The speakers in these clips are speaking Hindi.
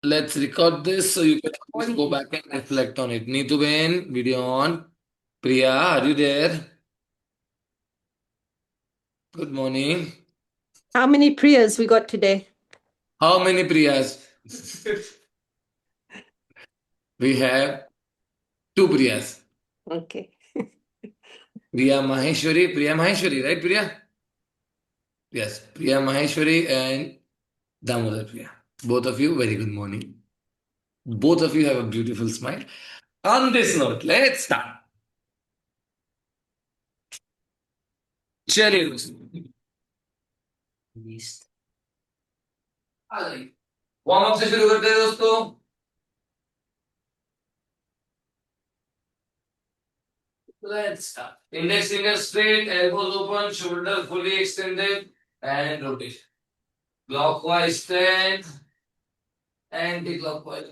Let's record this so you can always go back and reflect on it. Neetu Ben, video on. Priya, are you there? Good morning. How many Priyas we got today? How many Priyas? We have two Priyas. Okay. Priya Maheshwari, right, Priya? Yes, Priya Maheshwari and Damodar Priya. Both of you, very good morning. Both of you have a beautiful smile. On this note, let's start. चलिए वार्म अप से शुरू करते हैं दोस्तों. Let's start. Index finger straight, elbows open, shoulder fully extended, and rotation. Clockwise 10, anti-clockwise.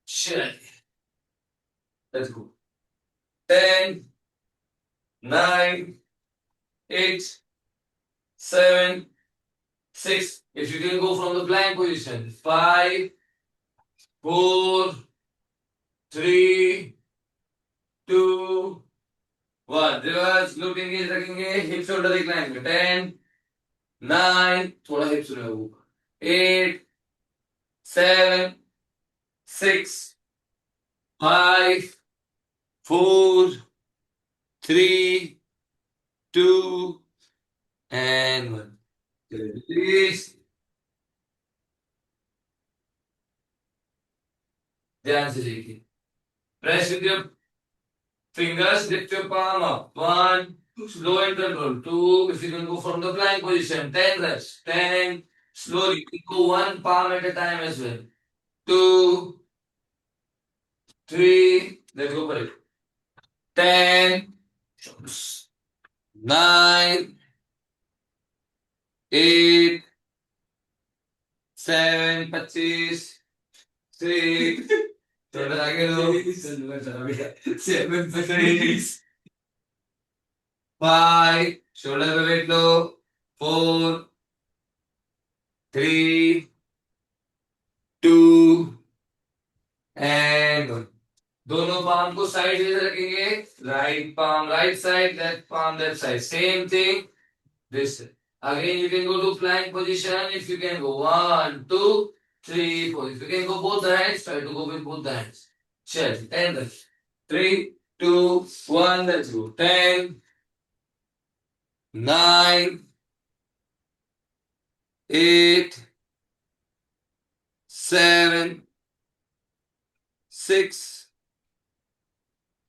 Sure. Let's go. 10, 9, 8, 7, 6. If you can go from the plank position. 5, 4, 3, 2, 1. Reverse, glute engage रखेंगे, hip shoulder incline. 10, 9, थोड़ा hips में होगा. 8, 7, 6, 5, 4, 3, 2, and 1. Release. ध्यान से देखिए. Press with your fingers, lift your palm up. 1, slow and control. 2, if you can go from the plank position. 10 reps. 10, slowly. You can go one palm at a time as well. 2, 3, let's go for it. 10, 9, 8, 7, 25, 6, shoulder आगे लो. 7, 6, 5, shoulder पे weight लो. 4, 3, 2, and 1. दोनों पाम को साइड में रखेंगे. Right palm right side, left palm left side. Same thing this. Again, you can go to plank position if you can go 1, 2, 3, 4. If you can go both the hands, try to go with both the hands. Chest, 10, 3, 2, 1, let's go. 10, 9, 8, 7, 6,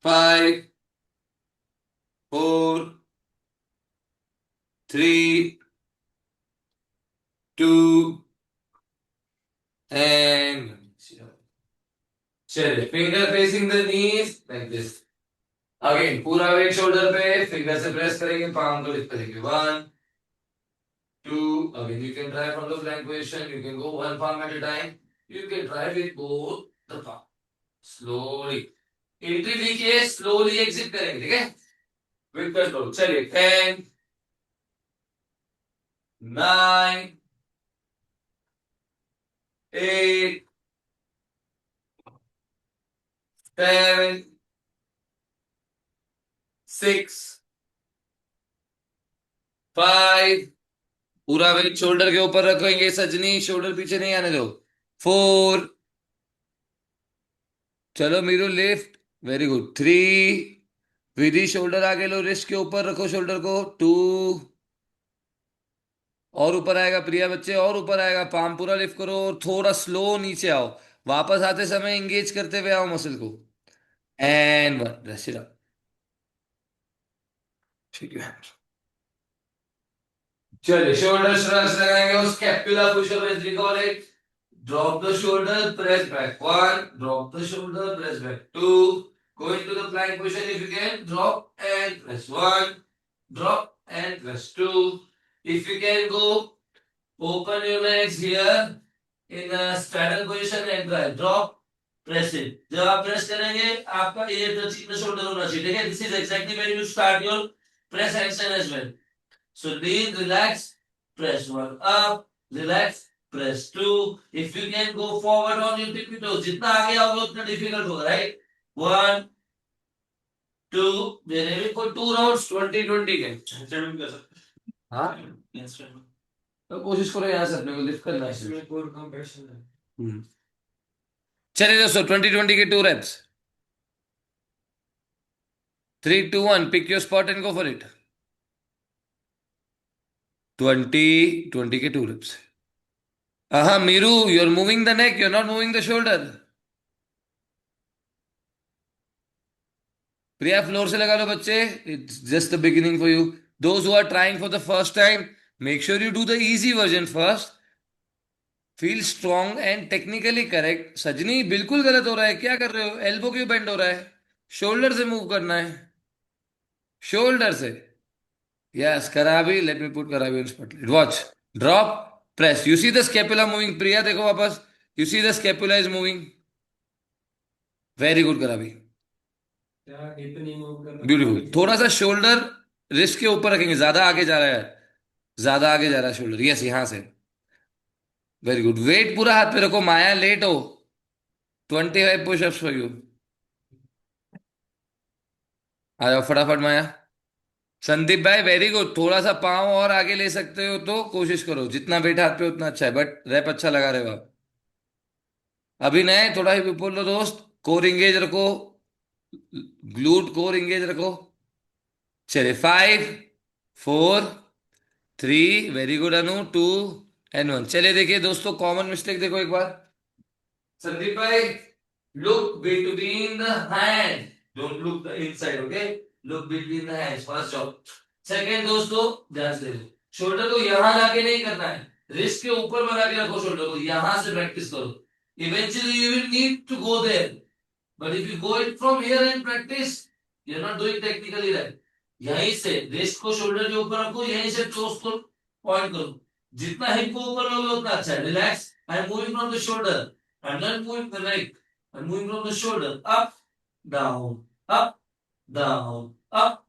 5, 4, 3, 2, and चलिए, finger facing the knees like this. Again पूरा वेट शोल्डर पे, फिंगर से प्रेस करेंगे, पाम को लिफ्ट करेंगे. 1, 2. Again, you can try from the plank position. You can go one palm at a time. You can try with both the palm. Slowly. Entry लीजिए, slowly exit करेंगे, ठीक है? With control. चलिए, 10, 9, 8, 7, 6, 5. पूरा वेट शोल्डर के ऊपर रखेंगे सजनी, शोल्डर पीछे नहीं आने दो. 4, चलो मीरू लिफ्ट, वेरी गुड. 3, विधि शोल्डर आगे लो, रिस्ट के ऊपर रखो शोल्डर को. 2, और ऊपर आएगा प्रिया बच्चे, और ऊपर आएगा. पाम पूरा लिफ्ट करो और थोड़ा स्लो नीचे आओ. वापस आते समय एंगेज करते हुए आओ मसल को. And 1, rest it up. Shake your hand. चलिए, शोल्डर श्रग्स लगाएंगे और scapula pushup as we call it. Drop the shoulder, press back. 1, drop the shoulder, press back. 2, go into the plank position if you can. Drop and press. 1, drop and press. 2, if you can go, open your legs here in a straddle position and drive. Drop, press it. जब आप प्रेस करेंगे आपका ये टचिंग द शोल्डर होना चाहिए, ठीक है? This is exactly when you start your press action as well. So lean, relax, press. 1 up, relax, press 2. If you can go forward on your tippy toes, जितना आगे आओगे उतना difficult होगा, right? 1, 2, मेरे भी कोई 2 rounds 20-20 के। हाँ? तो कोशिश करो यहाँ से अपने को लिफ्ट करना है। चलिए दोस्तों 20-20 के 2 reps. 3, 2, 1, pick your spot and go for it. 20-20 के 2 reps. Miru, you're moving the neck, you're not moving the shoulder. Priya floor से लगा लो बच्चे. It's just the beginning for you. Those who are trying for the first time, make sure you do the easy version first. Feel strong and technically correct. सजनी बिल्कुल गलत हो रहा है. क्या कर रहे हो? एल्बो क्यों बेंड हो रहा है? शोल्डर से मूव करना है. शोल्डर से. Yes, Karabi. Let me put Karabi on spotlight. Watch. Drop. Press. You see the scapula moving. Priya, देखो वापस. You see the scapula is moving. Very good, Karabi. Beautiful. थोड़ा सा शोल्डर रिस्ट के ऊपर रखेंगे. ज्यादा आगे जा रहा है. ज्यादा आगे जा रहा है शोल्डर. यस, यहां से. Very good. वेट पूरा हाथ पे रखो. माया लेट हो. 25 पुशअप्स फॉर यू. आ जाओ फटाफट माया. संदीप भाई वेरी गुड. थोड़ा सा पाँव और आगे ले सकते हो तो कोशिश करो. जितना वेट हाथ पे उतना अच्छा है. बट रैप अच्छा लगा रहे हो आप. अभिनय थोड़ा ही बोल लो दोस्त. कोर इंगेज रखो. ग्लूट कोर इंगेज रखो. चलिए 5, 4, 3. Very good Anu. 2 एंड 1. चलिए देखिए दोस्तों कॉमन मिस्टेक देखो एक बार. संदीप भाई look between the hands. Don't look the inside, okay? Look between the hands. First job. Second दोस्तों ध्यान से देखो. शोल्डर को यहां लाके नहीं करना है. रिस्ट के ऊपर बना के रखो शोल्डर को. यहां से प्रैक्टिस करो. Eventually you will need to go there. But if you go it from here and practice, you're not doing technically right. यहीं से रिस्ट को शोल्डर के ऊपर रखो. यहीं से टोस को पॉइंट करो. जितना हिप को ऊपर लोगे उतना अच्छा है. Relax. I am moving from the shoulder. I am not moving the neck. I'm moving from the shoulder up, down, up, down, up,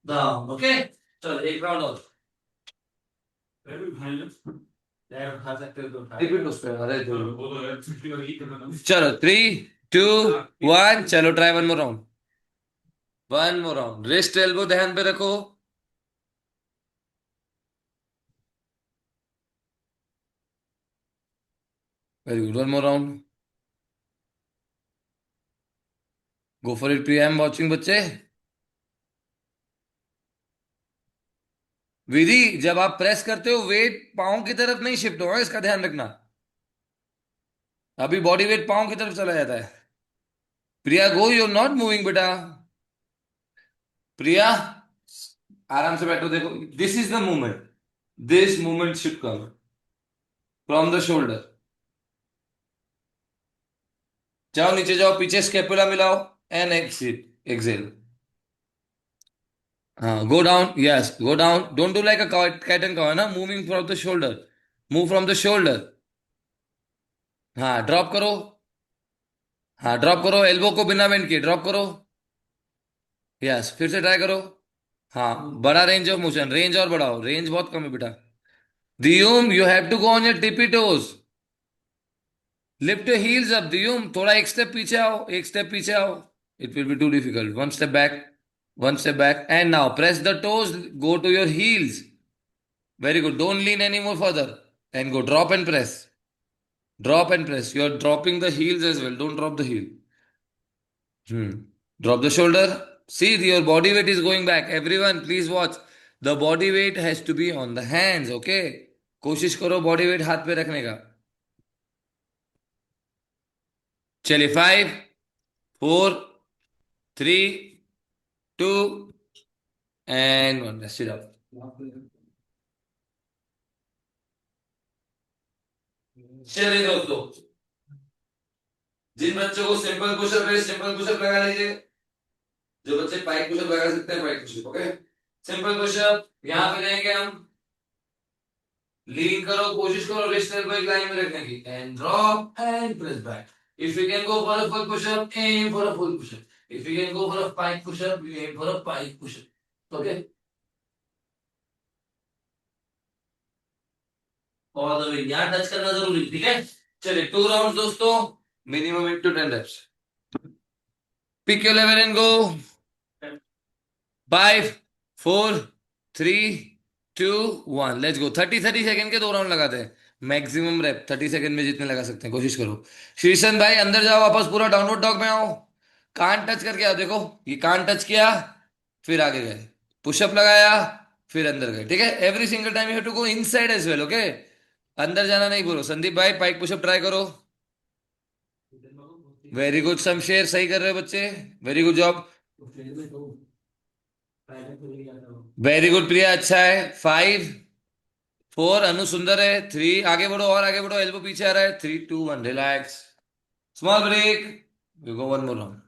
down. Okay? चलो एक राउंड और. रिपीट उस पे. अरे चलो 3, 2, 1. चलो try one more round. One more round. Wrist elbow ध्यान पे रखो. Very good. One more round. Go for it. Priya I am watching बच्चे. विधि जब आप प्रेस करते हो वेट पाँव की तरफ नहीं शिफ्ट होगा. इसका ध्यान रखना. अभी बॉडी वेट पाँव की तरफ चला जाता है. प्रिया गो. यू आर नॉट मूविंग बेटा. प्रिया आराम से बैठो. देखो this is the movement. This movement should come from the shoulder. जाओ नीचे जाओ. पीछे स्केपुला मिलाओ एंड एक्सिट. एक्सेल. हाँ go down. Yes go down. Don't do like a cat and cow. ना moving from the shoulder. Move from the shoulder. हाँ ड्रॉप करो. हाँ ड्रॉप करो. एल्बो को बिना बेंड किए ड्रॉप करो. यस फिर से ट्राई करो. हाँ बड़ा रेंज ऑफ मोशन. रेंज और बढ़ाओ. रेंज बहुत कम है बेटा. दियुम you have to go on your tippy toes. Lift your heels up. दियुम थोड़ा एक स्टेप पीछे आओ. एक स्टेप पीछे आओ. It will be too difficult. One step back. One step back and now press the toes, go to your heels. Very good. Don't lean any more further and go drop and press. Drop and press. You're dropping the heels as well. Don't drop the heel. Drop the shoulder. See, your body weight is going back. Everyone, please watch. The body weight has to be on the hands, okay? कोशिश करो body weight हाथ पे रखने का. चलिए 5, 4, 3, 2 and 1. Rest it up. चलिए दोस्तों जिन बच्चों को सिंपल पुशअप है सिंपल पुशअप लगा लीजिए. जो बच्चे पाइक पुशअप लगा सकते हैं pike pushup. Okay simple pushup. यहां पे रहेंगे हम. लीन करो. कोशिश करो रिस्ट एल्बो एक लाइन में रखने की. And drop and press back. If you can go for a full pushup aim for a full pushup. If you can go for a pike pushup you aim for a pike pushup. Okay all the way यहाँ टच करना जरूरी, ठीक है। चलिए 2 राउंड दोस्तों, minimum 8 to 10 reps. Pick your level and go. 5 4 3 2 1 let's go. 30 second के 2 राउंड लगाते हैं। मैक्सिमम रेप 30 सेकंड में जितने लगा सकते हैं कोशिश करो। श्रीशन भाई अंदर जाओ, वापस पूरा डाउनवर्ड डॉग में आओ। कान टच करके आओ, देखो ये कान टच किया, फिर आगे गए, पुशअप लगाया, फिर अंदर गए, ठीक है। Every single time you have to go inside as well, okay. अंदर जाना नहीं बोलो। संदीप भाई पाइक पुशअप ट्राई करो। वेरी गुड शमशेर, सही कर रहे हो बच्चे, very good job. Very good Priya, अच्छा है। 5 4 अनु सुंदर है। 3 आगे बढ़ो और आगे बढ़ो, एल्बो पीछे आ रहा है। 3 2 1 relax, small break, we go one more round.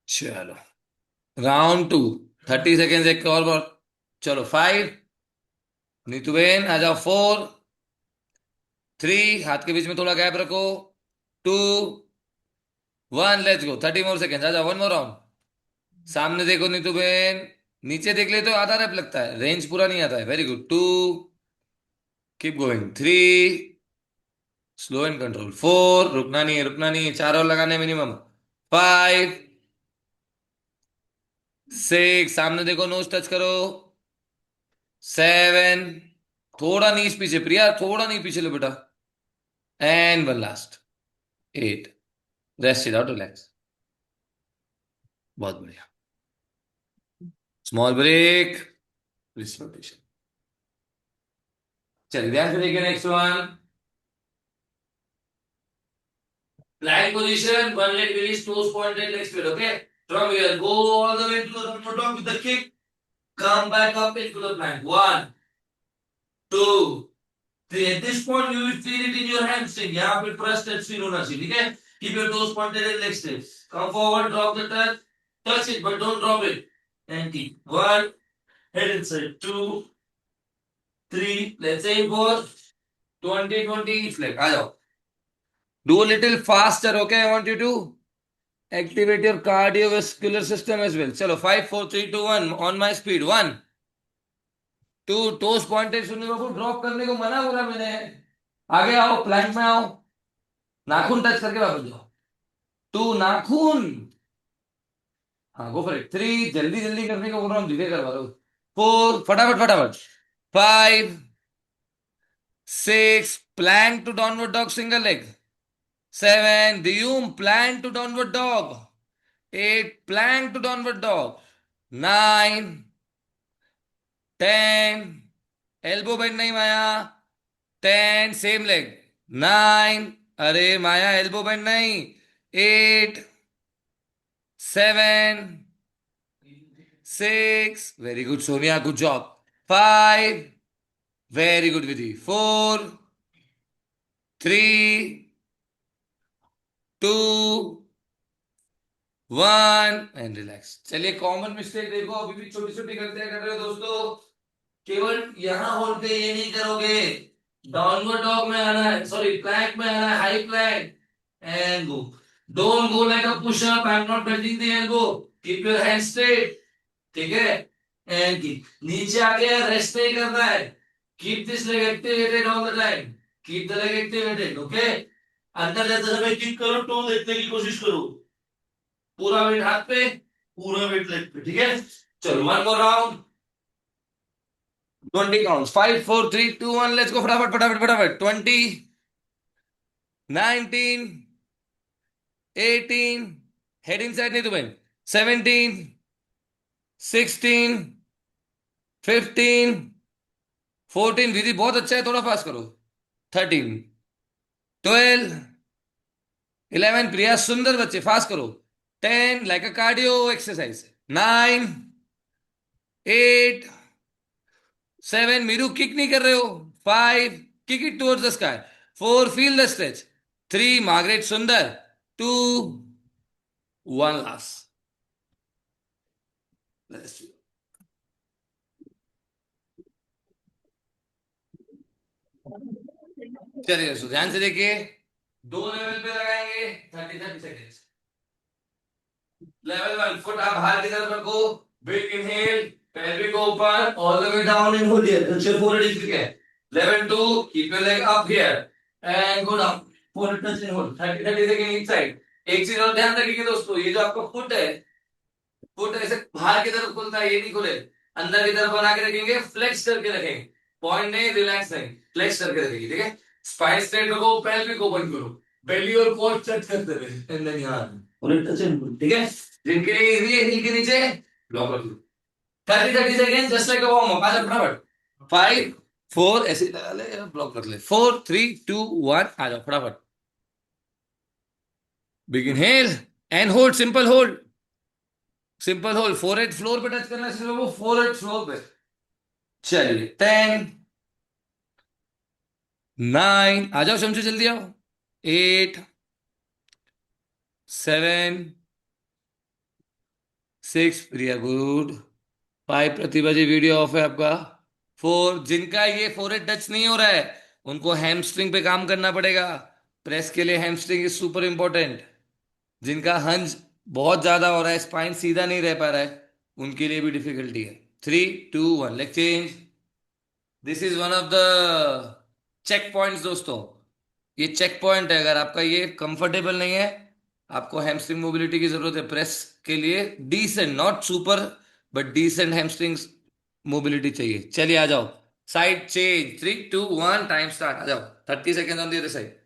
चलो राउंड 2, 30 सेकेंड एक और बार। चलो 5, नीतू बेन आ जाओ। 4 3, हाथ के बीच में थोड़ा गैप रखो। 2 1 लेट्स गो। 30 more seconds, आ जाओ, वन मोर राउंड। सामने देखो नीतू बेन, नीचे देख ले तो आधा रैप लगता है, रेंज पूरा नहीं आता है। Very good. 2 keep going. 3 slow and control. 4 रुकना नहीं है, रुकना नहीं है, 4 और लगाने मिनिमम। 5 6 सामने देखो, नोज टच करो। 7 थोड़ा नीज पीछे, प्रिया थोड़ा नहीं पीछे लो बेटा। And one last. 8 rest it out, relax, बहुत बढ़िया। Small break, respiration. चलिए ध्यान से देखिए next one. Plank position, one leg release, toes pointed, leg straight, okay? From here, go all the way to the downward dog with the kick. Come back up into the plank. 1 2 3. At this point, you will feel it in your hamstring. यहाँ पे press touch feel होना चाहिए, ठीक है? Keep your toes pointed and leg straight. Come forward, drop the touch. Touch it, but don't drop it. And keep. 1, head inside. 2 3. Let's aim for 20 each leg. आ जाओ. Do a little faster, okay? I want you to activate your cardiovascular system as well. चलो 5 4 3 2 1 on my speed. 1 2 toast pointed सुनने बाबू, ड्रॉप करने को मना बोला मैंने। आगे आओ, प्लैंक में आओ, नाखून टच करके वापस जाओ। 2 नाखून, हाँ गो फॉर इट। 3 जल्दी जल्दी करने को बोल रहा हूँ, धीरे करवा दो। 4 फटाफट फटाफट। 5 6 plank to downward dog single leg. 7 दियूम plank to downward dog. 8 plank to downward dog. 9 10 elbow bend नहीं माया। 10 same leg. 9 अरे माया एल्बो बेंड नहीं। 8 7 6 very good Sonia, good job. 5 very good Vidhi. 4 3 2 1 and relax. चलिए कॉमन मिस्टेक देखो, अभी भी छोटी छोटी गलतियां कर रहे हो दोस्तों। केवल यहां होल्ड पे ये नहीं करोगे, डाउनवर्ड डॉग में आना है, सॉरी प्लैंक में आना है, high Planck and go. Don't go like a push up, I am not bending the elbow, keep your hand straight, ठीक है। एंड कीप, नीचे आके रेस्ट नहीं करना है, keep this leg activated all the time, keep the leg activated, okay. अंदर जाते समय किक करो, टो देखने की कोशिश करो, पूरा वेट हाथ पे, पूरा वेट लेग पे, ठीक है। चलो one more round, 20 counts. 5 4 3 2 1 let's गो। फटाफट फटाफट फटाफट। 20 19 18 हेड इनसाइड नहीं तुम्हें। 17 16 15 14 विधि बहुत अच्छा है, थोड़ा फास्ट करो। 13 12 11 प्रिया सुंदर बच्चे, फास्ट करो। 10 लाइक अ कार्डियो एक्सरसाइज। 9 8 7 मीरू किक नहीं कर रहे हो। 5 kick it towards the sky. 4 feel the stretch. 3 Margaret सुंदर। 2 1 लास्ट। चलिए दोस्तों ध्यान से देखिए, दो लेवल पे लगाएंगे 30 30 सेकेंड्स। लेवल वन, फुट आप बाहर की तरफ रखो, big inhale, pelvic open all the way down and hold here, touch your forehead if you can. Level 2, keep your leg up here and go down, forehead touch and hold 30 second each side। एक चीज और ध्यान रखिए दोस्तों, ये जो आपका फुट है, फुट ऐसे बाहर की तरफ खुलता है, ये नहीं खुले, अंदर की तरफ बना के रखेंगे, फ्लेक्स करके रखेंगे, पॉइंट नहीं, रिलैक्स नहीं, फ्लेक्स करके रखेंगे, ठीक है। स्पाइन स्ट्रेट रखो, pelvic ओपन करो, बेली और कोर टच करते हुए, एंड देन यहाँ फोrehead touch and hold, ठीक है। जिनके लिए इजी है, हिल के नीचे ब्लॉक रख लो, 30 second just like a warm up. आ जाओ फटाफट, 5 4 ऐसे लगा ले, ब्लॉक रख ले, 4 3 2 1, आ जाओ फटाफट। Big inhale and hold, simple hold, forehead floor पे टच करना सिर्फ, वो फोरहेड फ्लोर पे। चलिए 10 9, आ जाओ शमशु जल्दी आओ, 8 7 6, Priya good, 5, Pratibha ji video off है आपका, 4, जिनका ये फोरहेड टच नहीं हो रहा है उनको हैमस्ट्रिंग पे काम करना पड़ेगा, प्रेस के लिए हैमस्ट्रिंग इज सुपर इंपॉर्टेंट। जिनका हंज बहुत ज्यादा हो रहा है, स्पाइन सीधा नहीं रह पा रहा है, उनके लिए भी डिफिकल्टी है। 3 2 1, leg change. This is one of the checkpoints दोस्तों, ये चेक पॉइंट है, अगर आपका ये कंफर्टेबल नहीं है, आपको हैमस्ट्रिंग मोबिलिटी की जरूरत है प्रेस के लिए, decent not super but decent hamstring mobility चाहिए। चलिए आ जाओ, साइड चेंज, 3 2 1, टाइम स्टार्ट, आ जाओ, 30 second on the other side.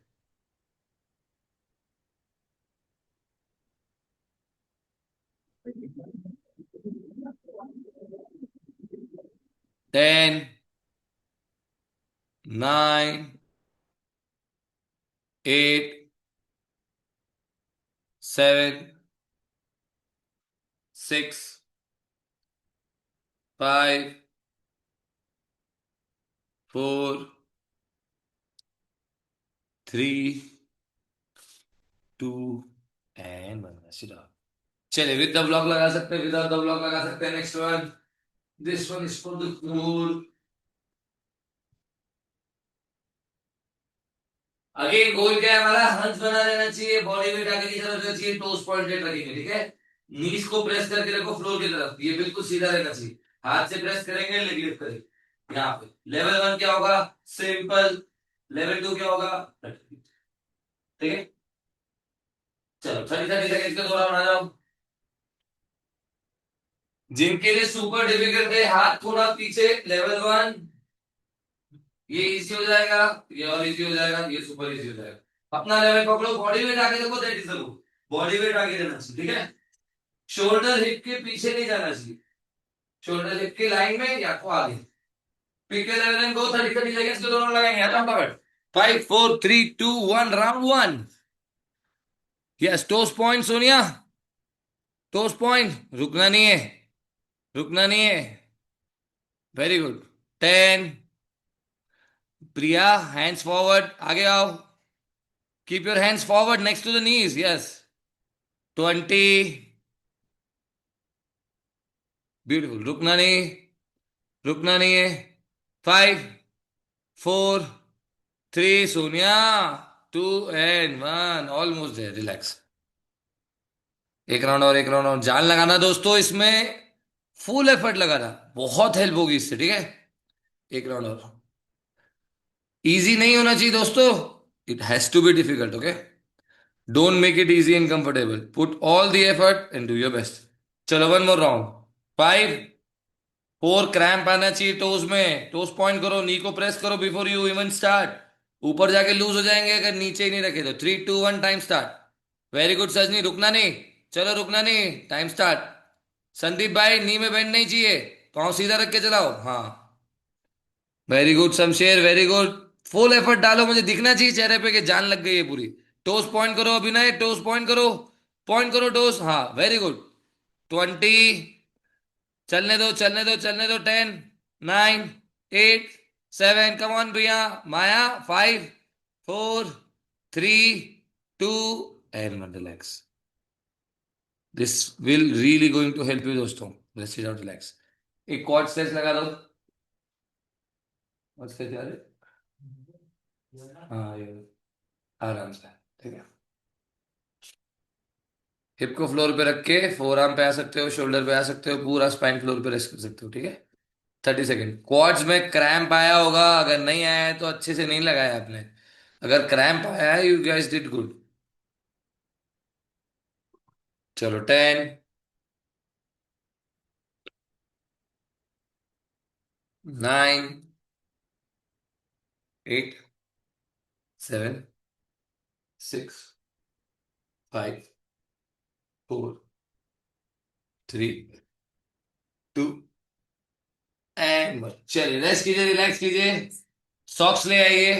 10 9 8 7 6 5 4 3 2 and 1। चलिए विद द ब्लॉक लगा सकते हैं, विदाउट द ब्लॉक लगा सकते हैं। Next one, this one is for the cool. Again goal क्या है हमारा, हंस बना रहना चाहिए, बॉडी वेट आगे की तरफ रहना चाहिए, टोस पॉइंटेड रखेंगे, ठीक है। नीज को प्रेस करके रखो फ्लोर की तरफ, ये बिल्कुल सीधा रहना चाहिए, हाथ से प्रेस करेंगे, लेग लिफ्ट करेंगे यहाँ पे। लेवल वन क्या होगा, सिंपल। लेवल टू क्या होगा, ठीक है। चलो 30 30 सेकंड का थोड़ा बना जाओ। जिनके लिए सुपर डिफिकल्ट है, हाथ थोड़ा पीछे, लेवल वन ये इजी हो जाएगा, ये और इजी हो जाएगा, ये सुपर इजी हो जाएगा। अपना लेवल पकड़ो, बॉडी वेट आगे देखो, that is the rule, body weight आगे रहना चाहिए, ठीक है। शोल्डर हिप के पीछे नहीं जाना चाहिए, शोल्डर हिप के लाइन में या तो आगे। Pick your level and go, 30 30 seconds के दोनों लगाएंगे, आता फटाफट। 5 4 3 2 1, round one. Yes, toes point Sonia, toes point, रुकना नहीं है, रुकना नहीं है, very good. 10, Priya hands forward, आगे आओ, keep your hands forward next to the knees, yes. 20, beautiful, रुकना नहीं, रुकना नहीं है। 5 4 3, Sonia, 2 and 1, almost there, relax. एक राउंड और, एक राउंड और, जान लगाना दोस्तों इसमें, फुल एफर्ट लगाना, बहुत हेल्प होगी इससे, ठीक है। एक राउंड और, इजी नहीं होना चाहिए दोस्तों, it has to be difficult, okay. Don't make it easy and comfortable, put all the effort and do your best. चलो वन मोर राउंड। 5 4, क्रैम्प आना चाहिए टोज में, टोज पॉइंट करो, नी को प्रेस करो बिफोर यू इवन स्टार्ट, ऊपर जाके लूज हो जाएंगे अगर नीचे ही नहीं रखे तो। 3 2 1, टाइम स्टार्ट। वेरी गुड सजनी, रुकना नहीं, चलो रुकना नहीं, टाइम स्टार्ट। संदीप भाई नी में बैंड नहीं चाहिए, पाँव सीधा रख के चलाओ, हाँ। Very good Shamsher, very good, full effort डालो, मुझे दिखना चाहिए चेहरे पे कि जान लग गई है पूरी। टोस पॉइंट करो अभिनय, टोस पॉइंट करो टोस, हाँ वेरी गुड। 20, चलने दो चलने दो चलने दो, 10 9 8 7, कम ऑन भैया, Maya, 5 4 3 2 and relax. This will really going to help you दोस्तों, लेट्स सिट आउट, रिलैक्स। एक क्वाड स्ट्रेच लगा दो, और स्ट्रेच आ रहे, हाँ ये आराम से, ठीक है। हिप को फ्लोर पे रख के फोर आर्म पे आ सकते हो, शोल्डर पे आ सकते हो, पूरा स्पाइन फ्लोर पे रेस्ट कर सकते हो, ठीक है। 30 सेकेंड। क्वाड्स में क्रैम्प आया होगा, अगर नहीं आया है तो अच्छे से नहीं लगाया आपने। अगर क्रैम्प आया है, यू गाइस डिड गुड। चलो 10, 9, 8, 7, 6, 5, 4, 3, 2 एंड चलिए रेस्ट कीजिए, रिलैक्स कीजिए। सॉक्स ले आइए।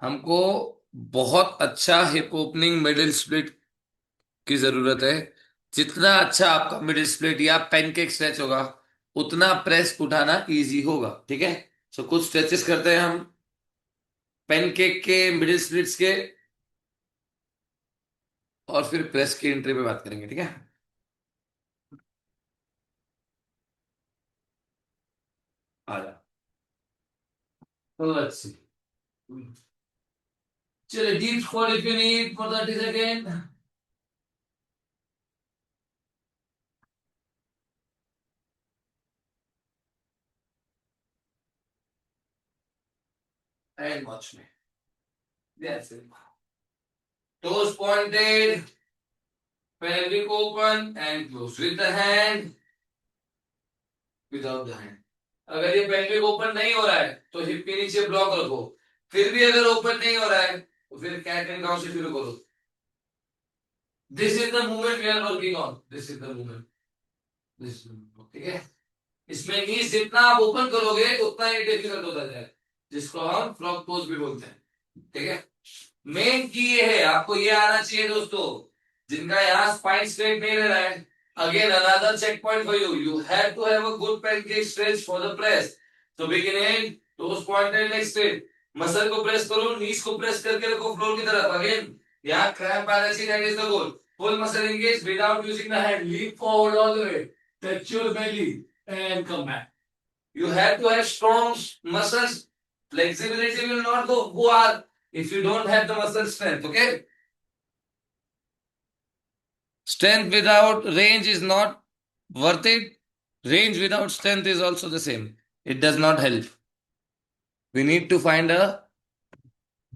हमको बहुत अच्छा हिप ओपनिंग मिडिल स्प्लिट की जरूरत है। जितना अच्छा आपका मिडिल स्प्लिट या पैनकेक स्ट्रेच होगा, उतना प्रेस उठाना इजी होगा, ठीक है। सो कुछ स्ट्रेचेस करते हैं हम पैनकेक के, मिडिल स्प्लिट्स के, और फिर प्रेस की एंट्री पे बात करेंगे, ठीक है। आ जा। Let's see. चलिए deep squat if you need for 30 second. And watch me. That's it. Toes pointed, pelvic open and close with the hand, without the hand. अगर ये पेल्विक ओपन नहीं हो रहा है तो हिप के नीचे ब्लॉक रखो। फिर भी अगर ओपन नहीं हो रहा है तो फिर कैट एंड काउ से शुरू करो। This is the movement we are working on, this is the movement, this, ठीक है। इसमें नीज जितना आप ओपन करोगे उतना ही डिफिकल्ट होता जाए, जिसको हम फ्रॉग पोज भी बोलते हैं, ठीक है। मेन की ये है, आपको ये आना चाहिए दोस्तों, जिनका यहाँ स्पाइन स्ट्रेट नहीं रह रहा है। Again another check point for you, you have to have a good pancake stretch for the press. तो beginning toes pointed leg straight, muscle को प्रेस करो, नीज को प्रेस करके रखो फ्लोर की तरफ। अगेन यहाँ क्रैम्प आना चाहिए, that is the goal. Full muscle engage without using the hand, leap forward all the way, touch your belly and come back. You have to have strong muscles. Flexibility will not go on if you don't have the muscle strength. Okay. Strength without range is not worth it. Range without strength is also the same. It does not help. We need to find a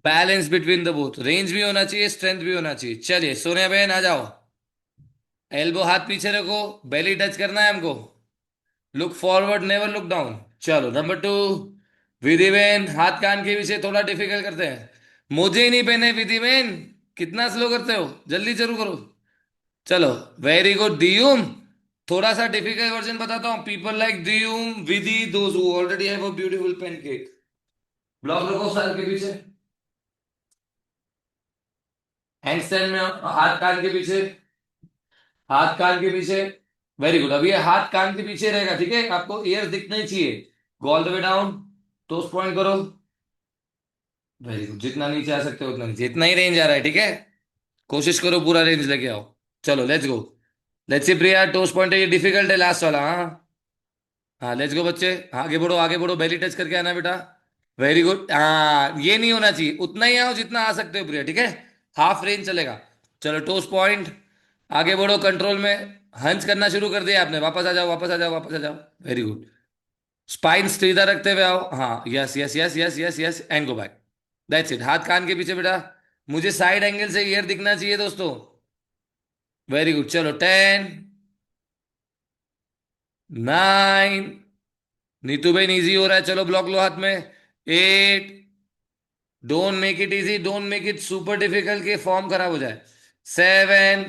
balance between the both. Range भी होना चाहिए, strength भी होना चाहिए। चलिए सोनिया बहन आ जाओ। एल्बो हाथ पीछे रखो, बेली टच करना है हमको। Look forward, never look down. चलो नंबर 2। विधि बहन हाथ कान के पीछे, थोड़ा डिफिकल्ट करते हैं। मोजे ही नहीं पहने विधि बहन, कितना स्लो करते हो, जल्दी जरूर करो। चलो वेरी गुड दियुम। थोड़ा सा डिफिकल्ट वर्जन बताता हूँ। पीपल लाइक दियुम, Vidhi, those who already have a beautiful pancake. Block रखो सर के पीछे, हैंड स्टैंड में आओ, हाथ कान के पीछे, हाथ कान के पीछे। Very good. अब ये हाथ कान के पीछे रहेगा, ठीक है। आपको ईयर दिखना ही चाहिए। Go all the way down, toes point करो। वेरी गुड, जितना नीचे आ सकते हो उतना नीचे, इतना ही रेंज आ रहा है, ठीक है। कोशिश करो पूरा रेंज लेके आओ। चलो let's go. Let's see Priya, toes point है, ये डिफिकल्ट है लास्ट वाला। हाँ हाँ लेट्स गो बच्चे, आगे बढ़ो आगे बढ़ो, बेली टच करके आना बेटा। Very good. हाँ ये नहीं होना चाहिए, उतना ही आओ जितना आ सकते हो प्रिया, ठीक है। हाफ रेंज चलेगा। चलो टोस पॉइंट, आगे बढ़ो कंट्रोल में। हंच करना शुरू कर दिया आपने, वापस आ जाओ वापस आ जाओ वापस आ जाओ। Very good. स्पाइन सीधा रखते हुए आओ। हाँ yes yes yes yes yes yes and go back. That's it. हाथ कान के पीछे बेटा, मुझे साइड एंगल से ईयर दिखना चाहिए दोस्तों। Very good. चलो 10, 9, नीतू भाई इजी हो रहा है, चलो ब्लॉक लो हाथ में। 8, don't make it easy, don't make it super difficult के फॉर्म खराब हो जाए। 7,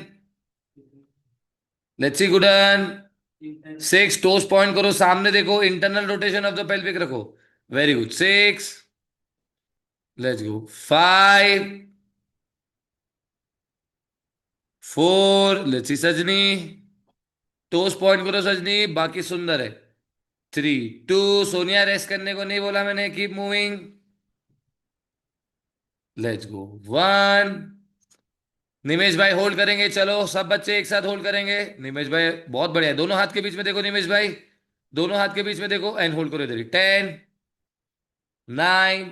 लेट्स सी गुडन। 6, टोस पॉइंट करो, सामने देखो, internal rotation of the pelvic रखो। Very good. 6, let's go. 5, 4, let's see Sajni, toes point करो सजनी, बाकी सुंदर है। 3, 2, सोनिया रेस्ट करने को नहीं बोला मैंने, कीप मूविंग। Let's go. 1, निमेश भाई होल्ड करेंगे, चलो सब बच्चे एक साथ होल्ड करेंगे। निमेश भाई बहुत बढ़िया, दोनों हाथ के बीच में देखो निमेश भाई, दोनों हाथ के बीच में देखो एंड होल्ड करो इधर। 10, 9,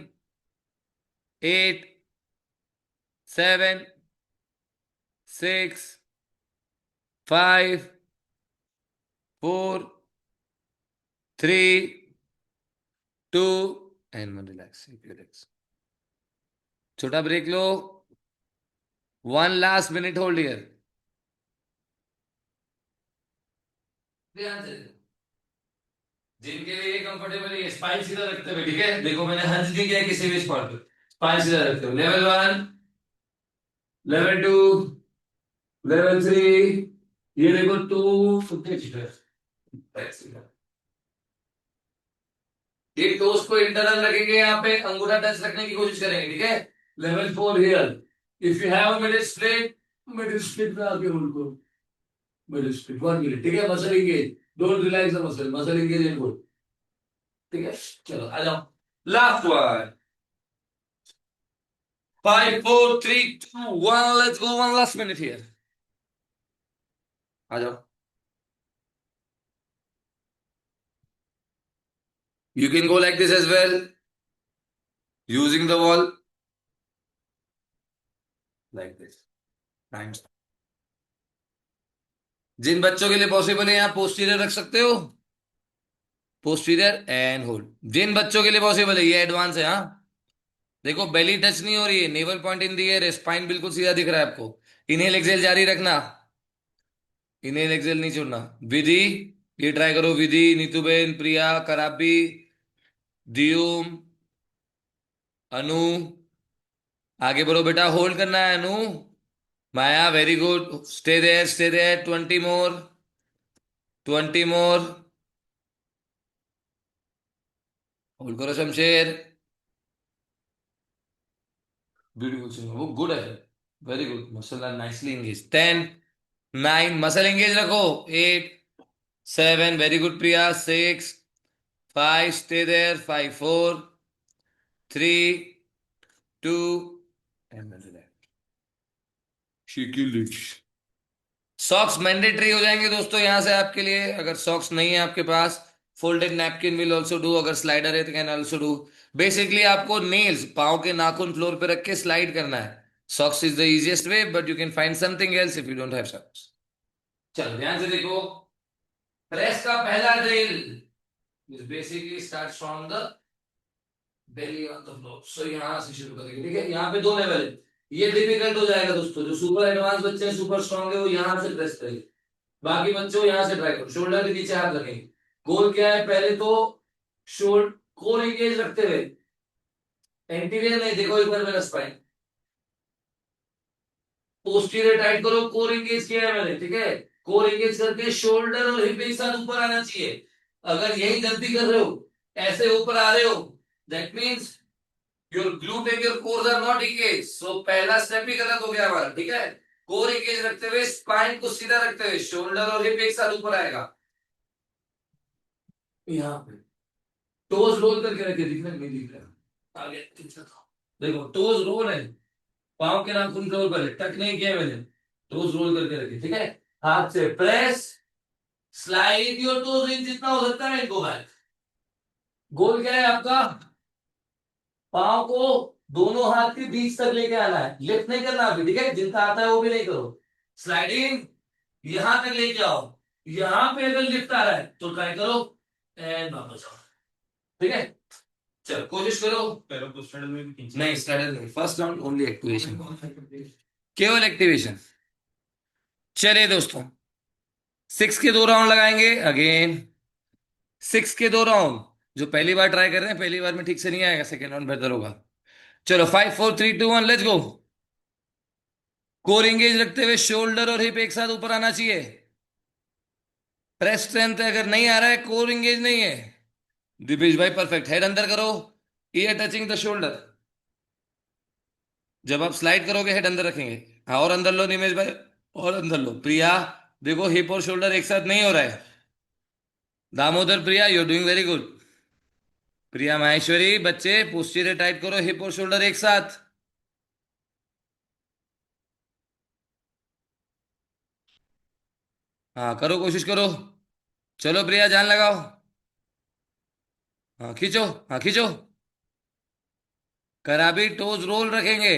8, 7, 6, 5, 4, 3, 2 एंड 1, रिलैक्स, रिलैक्स। छोटा ब्रेक लो, 1 लास्ट मिनट होल्ड हियर। ध्यान से देखो। जिनके लिए कंफर्टेबल है स्पाइन सीधा रखते हुए, ठीक है, देखो मैंने हंस नहीं किया किसी भी स्पॉट पे, स्पाइन सीधा रखते हुए। लेवल 1, लेवल 2, लेवल 3, ये देखो 2, एक टोस को इंटरनल रखेंगे, यहाँ पे अंगूठा टच रखने की कोशिश करेंगे, ठीक है। Level 4 here, if you have middle split, middle split में आके होल्ड करो, मिडिल स्प्लिट 1 मिनट, ठीक है। Muscle engage, don't relax the muscle, muscle engage and hold, ठीक है। चलो आ जाओ, last one. 5, 4, 3, 2, 1, let's go, 1 last minute here. आ जाओ, you can go like this as well, using the wall like this. Thanks. जिन बच्चों के लिए पॉसिबल है यहाँ पोस्टीरियर रख सकते हो, पोस्टीरियर एंड होल्ड। जिन बच्चों के लिए पॉसिबल है, ये एडवांस है हाँ। देखो बेली टच नहीं हो रही है, naval point in the air, spine बिल्कुल सीधा दिख रहा है आपको। इनहेल एक्सेल जारी रखना, इनहेल एक्सेल नहीं छोड़ना। विधि, ये ट्राई करो, विधि, नीतूबेन, प्रिया, कराबी, दियुम, अनु, आगे बढ़ो बेटा, होल्ड करना है Anu. Maya, very good, stay there, 20 more, 20 more, hold करो शमशेर, ब्यूटीफुल सिंगर, वो गुड है, very good, muscle are nicely engage. 10, 9, muscle engage रखो। 8, 7, very good Priya, 6, 5, stay there, 5, 4, 3, 2 and socks mandatory हो जाएंगे दोस्तों यहाँ से आपके लिए, अगर सॉक्स नहीं है आपके पास, folded napkin will also do, अगर स्लाइडर है तो कैन ऑल्सो डू। बेसिकली आपको नेल्स, पाँव के नाखून फ्लोर पे रख के स्लाइड करना है। Socks is the easiest way, but you can find something else if you don't have socks. चलो ध्यान से देखो, प्रेस का पहला drill is basically start from the belly on the floor. So यहाँ से शुरू करेंगे, ठीक है। यहाँ पे 2 लेवल है, ये डिफिकल्ट हो जाएगा दोस्तों, जो सुपर एडवांस बच्चे हैं, सुपर स्ट्रॉन्ग है, वो यहाँ से प्रेस करेंगे। बाकी बच्चों यहाँ से ट्राई करो, शोल्डर के नीचे हाथ रखेंगे। गोल क्या है, पहले तो शोल्डर कोर एंगेज रखते हुए, एंटीरियर नहीं, देखो एक बार मेरा स्पाइन, पोस्टीरियर टाइट करो, कोर एंगेज किया है मैंने, ठीक है। कोर एंगेज करके शोल्डर और हिप एक साथ ऊपर आना चाहिए। अगर यही गलती कर रहे हो, ऐसे ऊपर आ रहे हो, that means your glute and your cores are not engage, so पहला स्टेप ही गलत हो गया हमारा, ठीक है। कोर एंगेज रखते हुए, स्पाइन को सीधा रखते हुए, शोल्डर और हिप एक साथ ऊपर आएगा। यहाँ पे टोज रोल करके रखे, दिख रहा है नहीं दिख रहा, आगे देखो टोज रोल है, पाँव के नाखून फ्लोर पर है, टक नहीं किया मैंने, टोज रोल करके रखे, ठीक है। हाथ से प्रेस, स्लाइड योर टोज इन, जितना हो सकता है इनको बैक। गोल क्या है आपका, पाँव को दोनों हाथ के बीच तक लेके आना है, लिफ्ट नहीं करना अभी, ठीक है। जिनका आता है वो भी नहीं करो, स्लाइडिंग यहां तक लेके आओ। यहां पे अगर लिफ्ट आ रहा है तो ट्राई करो एंड वापस आओ, ठीक है। चलो कोशिश करो, पैरों को स्ट्रेडल में भी खींचो। नहीं स्ट्रेडल नहीं, फर्स्ट राउंड ओनली एक्टिवेशन, केवल एक्टिवेशन। चलिए दोस्तों, 6 के 2 राउंड लगाएंगे अगेन, 6 के 2 राउंड। जो पहली बार ट्राई कर रहे हैं, पहली बार में ठीक से नहीं आएगा, सेकेंड राउंड बेहतर होगा। चलो 5, 4, 3, 2, 1, लेट्स गो। कोर एंगेज रखते हुए शोल्डर और हिप एक साथ ऊपर आना चाहिए। प्रेस स्ट्रेंथ अगर नहीं आ रहा है, कोर एंगेज नहीं है, दिपेश भाई परफेक्ट, हेड अंदर करो, ईयर टचिंग द शोल्डर। जब आप स्लाइड करोगे हेड अंदर रखेंगे। हाँ और अंदर लो निमेश भाई, और अंदर लो प्रिया, देखो हिप और शोल्डर एक साथ नहीं हो रहा है। Damodar, Priya you are doing very good. Priya Maheshwari, बच्चे पोस्टीरियर टाइट करो, हिप और शोल्डर एक साथ। हाँ करो, कोशिश करो। चलो प्रिया, जान लगाओ। हाँ खींचो। हाँ खींचो। कराबी टोज रोल रखेंगे।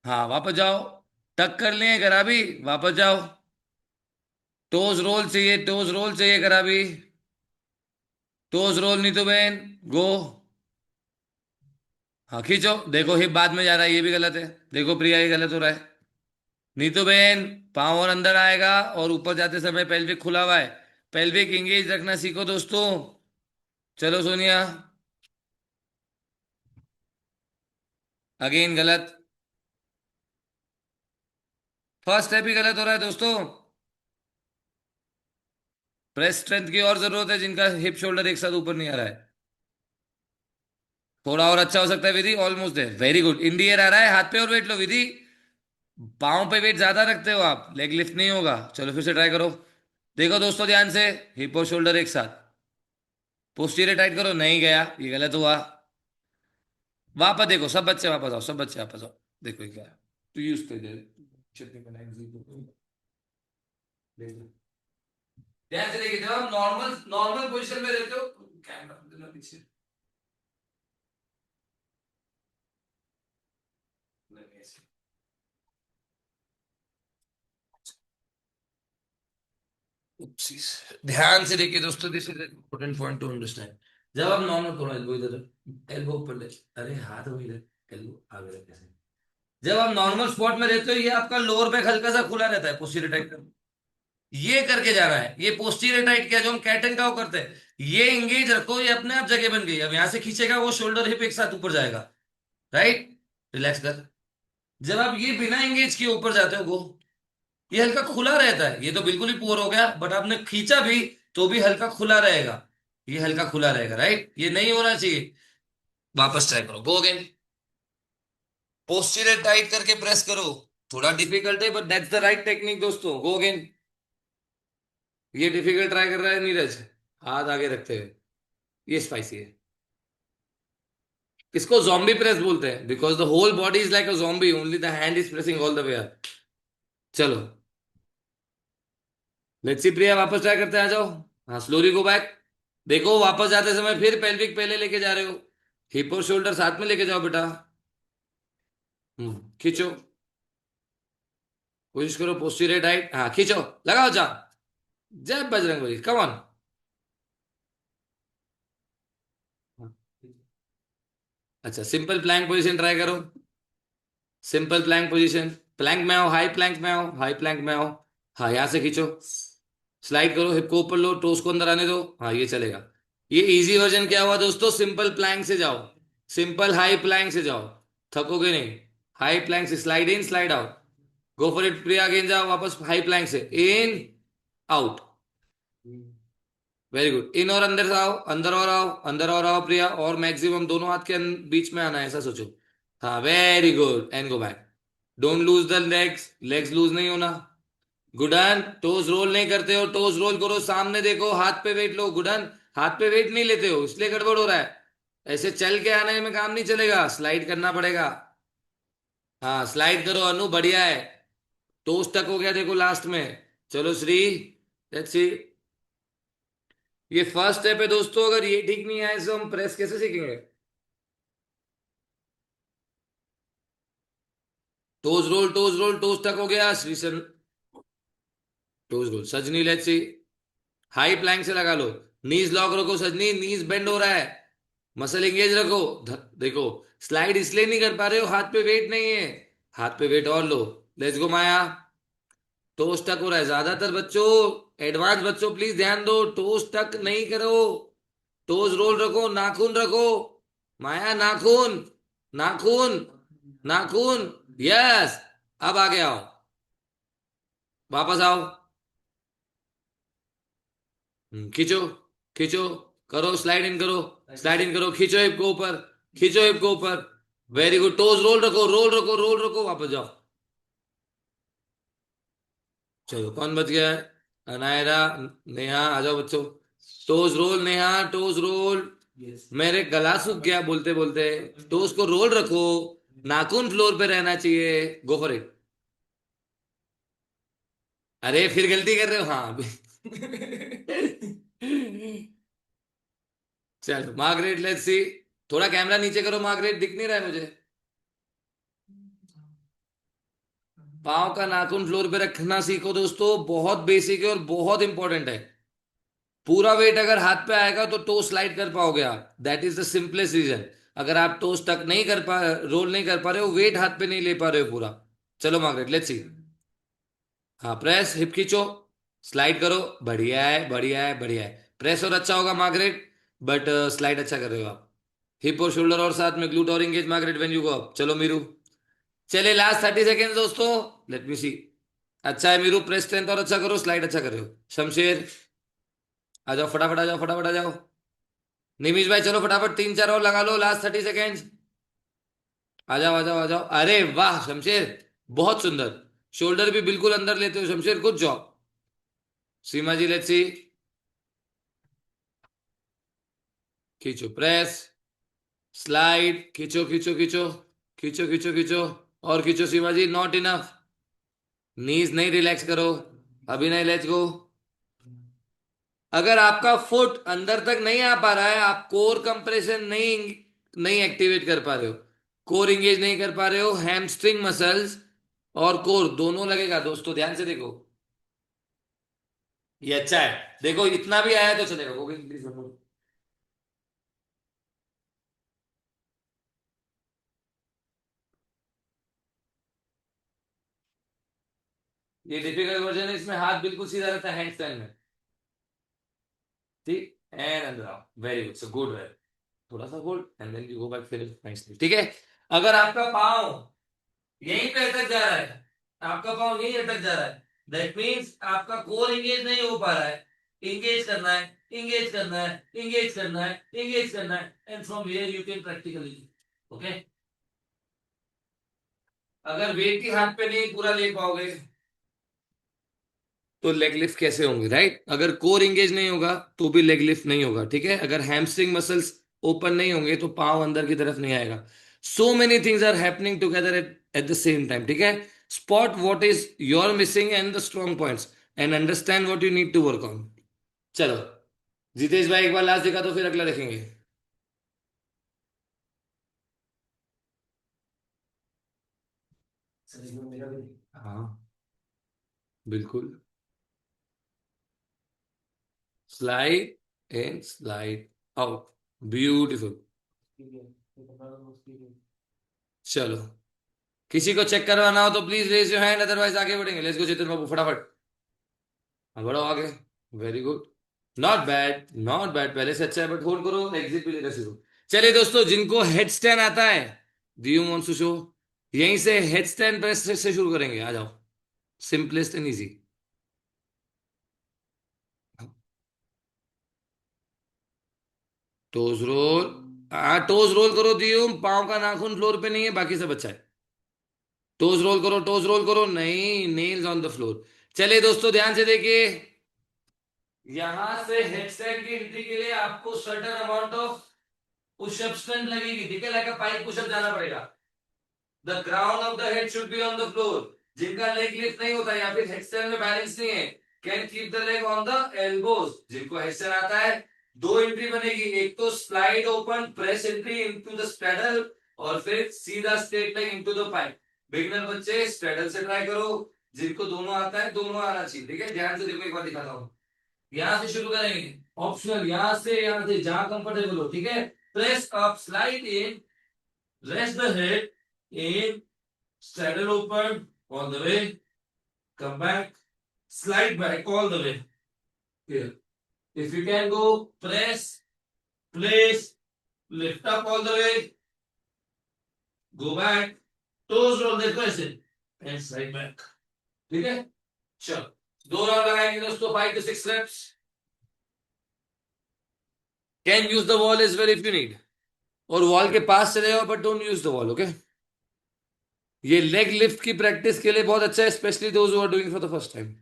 हाँ वापस जाओ। टक कर लिए कराबी। वापस जाओ। टोज रोल चाहिए, टोज रोल चाहिए कराबी। टोज रोल नहीं तो बहन। गो। हाँ खींचो। देखो हिप बाद में जा रहा है, ये भी गलत है। देखो प्रिया, ये गलत हो रहा है। नीतू बहन, पाँव और अंदर आएगा और ऊपर जाते समय पेल्विक खुला हुआ है। पेल्विक इंगेज रखना सीखो दोस्तों। चलो सोनिया। अगेन गलत। फर्स्ट स्टेप ही गलत हो रहा है दोस्तों। प्रेस स्ट्रेंथ की और जरूरत है जिनका हिप शोल्डर एक साथ ऊपर नहीं आ रहा है। थोड़ा और अच्छा हो सकता है Vidhi. Almost there, very good. In the air आ रहा है, हाथ पे और वेट लो विधि। पाँव पे वेट ज्यादा रखते हो आप, लेग लिफ्ट नहीं होगा। चलो फिर से ट्राई करो। देखो दोस्तों ध्यान से, हिप और शोल्डर एक साथ। पोस्टीरियर टाइट करो, नहीं गया, ये गलत हुआ। वापस देखो, सब बच्चे वापस आओ, सब बच्चे वापस आओ। देखो ये क्या है। तो यूज कर दे। चटनी बनाएंगे। ध्यान से देखिए, जब आप नॉर्मल नॉर्मल पोजीशन में रहते हो, कैमरा पीछे। नहीं, ऐसे। Oopsies. ध्यान से देखिए दोस्तों, this is important point two understand. जब आप नॉर्मल करो, एल्बो इधर, एल्बो ऊपर ले। अरे हाथ वो इधर, एल्बो आगे रख ऐसे। जब आप नॉर्मल स्पॉट में रहते हो, ये आपका लोअर बैक हल्का सा खुला रहता है, पोस्टीरियर टाइट कर। ये करके जाना है, ये पोस्टीरियर टाइट किया जो हम कैट एंड काउ करते हैं। ये एंगेज रखो, ये अपने आप जगह बन गई। अब यहां से खींचेगा, वो शोल्डर हिप एक साथ ऊपर जाएगा। राइट। रिलैक्स कर। जब आप ये बिना एंगेज के ऊपर जाते हो, वो ये हल्का खुला रहता है। ये तो बिल्कुल ही पुअर हो गया, बट आपने खींचा भी तो भी हल्का खुला रहेगा। ये हल्का खुला रहेगा, राइट। ये नहीं होना चाहिए। वापस ट्राई करो, गो अगेन। पोस्टीरियर टाइट करके प्रेस करो। थोड़ा डिफिकल्ट है, but that's the right technique दोस्तों। Go again. ये डिफिकल्ट ट्राई कर रहा है नीरज, हाथ आगे रखते हुए। ये स्पाइसी है। इसको जॉम्बी प्रेस बोलते हैं, because the whole body is like a zombie, only the hand is pressing all the way up. चलो लेट्स सी प्रिया, वापस ट्राई करते हैं, आ जाओ। हाँ स्लोली गो बैक। देखो वापस जाते समय फिर पेल्विक पहले लेके जा रहे हो। हिप और शोल्डर साथ में लेके जाओ बेटा। खींचो। कोशिश करो पोस्टीरियर टाइट। हाँ खींचो। लगाओ जा। जय बजरंगबली, कम ऑन। अच्छा, सिंपल प्लैंक पोजीशन ट्राई करो। Simple plank position. प्लैंक में आओ, हाई प्लैंक में आओ, हाई प्लैंक में आओ। हाँ यहां से खींचो। स्लाइड करो, हिप को ऊपर लो, टोस को अंदर आने दो। हाँ ये चलेगा। ये इजी वर्जन क्या हुआ दोस्तों, सिंपल प्लैंक से जाओ। सिंपल हाई प्लैंक से जाओ। थकोगे नहीं। हाई प्लैंक से slide in, slide out. Go for it Priya, again जाओ वापस हाई प्लैंक से in, out. Very good. In और अंदर से आओ, अंदर और आओ, अंदर और आओ प्रिया, और मैक्सिमम दोनों हाथ के बीच में आना है, ऐसा सोचो। हाँ very good, and go back. Don't lose the legs, legs loose नहीं होना। गुडन, टोज रोल नहीं करते हो, टोज रोल करो, सामने देखो, हाथ पे वेट लो। गुडन, हाथ पे वेट नहीं लेते हो, इसलिए गड़बड़ हो रहा है। ऐसे चल के आने में काम नहीं चलेगा, स्लाइड करना पड़ेगा। हाँ स्लाइड करो अनु, बढ़िया है। टोस तक हो गया देखो लास्ट में। चलो श्री, लेट्स सी। ये फर्स्ट स्टेप है दोस्तों, अगर ये ठीक नहीं आए तो हम प्रेस कैसे सीखेंगे। Toes roll, toes roll, toes तक हो गया श्रीसन। Toes roll Sajni, let's see. High plank से लगा लो। नीज लॉक रखो सजनी, नीज बेंड हो रहा है। मसल एंगेज रखो। देखो, स्लाइड इसलिए नहीं कर पा रहे हो, हाथ पे वेट नहीं है। हाथ पे वेट और लो। Let's go Maya. टोस टक हो रहा है ज्यादातर बच्चों। एडवांस बच्चों प्लीज ध्यान दो, टोस टक नहीं करो। टोज रोल रखो, नाखून रखो। माया नाखून, नाखून, नाखून। यस। अब आगे आओ, वापस आओ। खींचो, खींचो। करो स्लाइड इन करो, स्लाइड इन करो, खींचो हिप को ऊपर, खींचो हिप को ऊपर। Very good. टोज रोल रखो, रोल रखो, रोल रखो, वापस जाओ। चलो कौन बच गया है। अनायरा, नेहा आ जाओ बच्चों। Toes roll Neha, toes roll. मेरे गला सूख गया बोलते बोलते। टोज को रोल रखो, नाखून फ्लोर पे रहना चाहिए। गो फॉर इट। अरे फिर गलती कर रहे हो, हाँ। चलो मार्गरेट, लेट्स सी। थोड़ा कैमरा नीचे करो मार्गरेट, दिख नहीं रहा है मुझे। पाँव का नाखून फ्लोर पे रखना सीखो दोस्तों, बहुत बेसिक है और बहुत इंपॉर्टेंट है। पूरा वेट अगर हाथ पे आएगा तो टो स्लाइड कर पाओगे आप, that is the simplest reason. अगर आप टोस तक नहीं कर पा, रोल नहीं कर पा रहे हो, वेट हाथ पे नहीं ले पा रहे हो पूरा। चलो मार्गरेट, लेट्स सी। हाँ, प्रेस, हिप खींचो, स्लाइड करो। बढ़िया है, बढ़िया है, बढ़िया है। प्रेस और अच्छा होगा मार्गरेट, बट स्लाइड अच्छा कर रहे हो आप। हिप और शोल्डर और साथ में ग्लूट और engage Margaret when you go up. चलो मीरू, चले लास्ट 30 सेकेंड दोस्तों। लेट मी सी। अच्छा है मीरू, प्रेस स्ट्रेंथ और अच्छा करो, स्लाइड अच्छा कर रहे हो। शमशेर, आ जाओ फटाफट, आ जाओ फटाफट, आ जाओ। निमिष भाई चलो फटाफट, 3 4 और लगा लो, लास्ट 30 सेकेंड। आ जाओ आ जाओ आ जाओ, अरे वाह शमशेर, बहुत सुंदर। शोल्डर भी बिल्कुल अंदर लेते हो Shamsher, good job. Seema ji, let's see. खींचो प्रेस, स्लाइड, खींचो खींचो खींचो, खींचो खींचो खींचो, और खींचो सीमा जी, नॉट इनफ। नीज नहीं, रिलैक्स करो, अभी नहीं, लेट्स गो। अगर आपका फुट अंदर तक नहीं आ पा रहा है, आप कोर कंप्रेशन नहीं नहीं एक्टिवेट कर पा रहे हो, कोर इंगेज नहीं कर पा रहे हो, हैमस्ट्रिंग मसल्स और कोर दोनों लगेगा दोस्तों, ध्यान से देखो। ये अच्छा है, देखो इतना भी आया तो चलेगा, वो भी इंक्रीज कर लो। ये डिफिकल्ट वर्जन है, इसमें हाथ बिल्कुल सीधा रहता है हैंड स्टैंड में। ठीक, एंड अंदर आओ, very good, so good, very. थोड़ा सा hold and then you go back, फिर नाइसली, ठीक है। अगर आपका पाँव यहीं पे अटक जा रहा है, आपका पाँव यहीं अटक जा रहा है, दैट मीन्स आपका कोर इंगेज नहीं हो पा रहा है। इंगेज करना है, इंगेज करना है, इंगेज करना है, इंगेज करना है, and from here you can practically, okay. अगर वेट की हाथ पे नहीं पूरा ले पाओगे तो लेग लिफ्ट कैसे होंगे, राइट? अगर कोर इंगेज नहीं होगा तो भी लेग लिफ्ट नहीं होगा, ठीक है। अगर हैमस्ट्रिंग मसल्स ओपन नहीं होंगे तो पाँव अंदर की तरफ नहीं आएगा। So many things are happening together at the same time, ठीक है। Spot what is your missing and the strong points and understand what you need to work on. चलो जितेश भाई एक बार लास्ट देखा तो फिर अगला देखेंगे। हाँ बिल्कुल, slide in, slide out, beautiful. चलो, किसी को चेक करवाना हो तो please raise your hand, otherwise आगे बढ़ेंगे। लेट्स गो चेतन बाबू फटाफट, हाँ बढ़ो आगे, very good, not bad not bad, पहले से अच्छा है, बट होल्ड करो, एग्जिट भी लेकर सीखो। चलिए दोस्तों, जिनको हेड स्टैंड आता है, do you want to show? यहीं से हेड स्टैंड प्रेस से शुरू करेंगे, आ जाओ, simplest and easy. Toes roll, हाँ टोज रोल करो दियो, पाँव का नाखून फ्लोर पे नहीं है, बाकी सब अच्छा है। टोज रोल करो, टोज रोल करो, नहीं, नेल्स ऑन द फ्लोर। चलिए दोस्तों ध्यान से देखिए, यहां से हेडस्टैंड की एंट्री के लिए आपको certain amount of pushup strength लगेगी, ठीक है, लाइक अ पाइप पुशअप जाना पड़ेगा। The crown of the head should be on the floor. जिनका लेग लिफ्ट नहीं होता या फिर हेडस्टैंड में बैलेंस नहीं है, can keep the leg on the elbows. जिनको हेडस्टैंड आता है, दो एंट्री बनेगी, एक तो slide open press entry into the straddle, और फिर सीधा straight leg into the pipe. Beginner बच्चे स्ट्रैडल से ट्राई करो, जिनको दोनों आता है दोनों आना चाहिए, ठीक है। ध्यान से देखो, एक बार दिखाता हूँ, यहां से शुरू करेंगे, ऑप्शनल, यहां से जहां कंफर्टेबल हो, ठीक है। Press up, slide in, rest the head in, straddle open all the way, come back, slide back all the way. Here, if you can go, press, place, lift up all the way, go back, toes roll देखो ऐसे, and slide back, ठीक है। चलो 2 राउंड लगाएंगे दोस्तों, 5 to 6 reps। Can use the wall as well if you need, और वॉल के पास चले जाओ, but don't use the wall, okay. ये लेग लिफ्ट की प्रैक्टिस के लिए बहुत अच्छा है, specially those who are doing for the first time.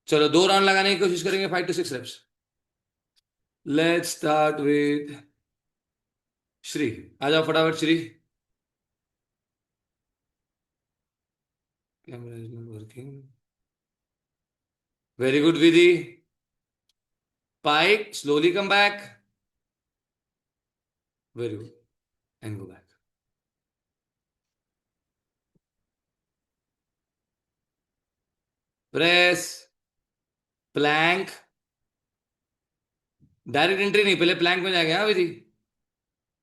चलो 2 राउंड लगाने की कोशिश करेंगे, 5 to 6 reps। Let's start with Shri, आ जाओ फटाफट Shri. Camera is not working, Very good, Vidhi. Pike, slowly come back. Very good. And go back. Press. Plank. Direct entry नहीं, पहले प्लैंक में जाएंगे, हाँ विधि।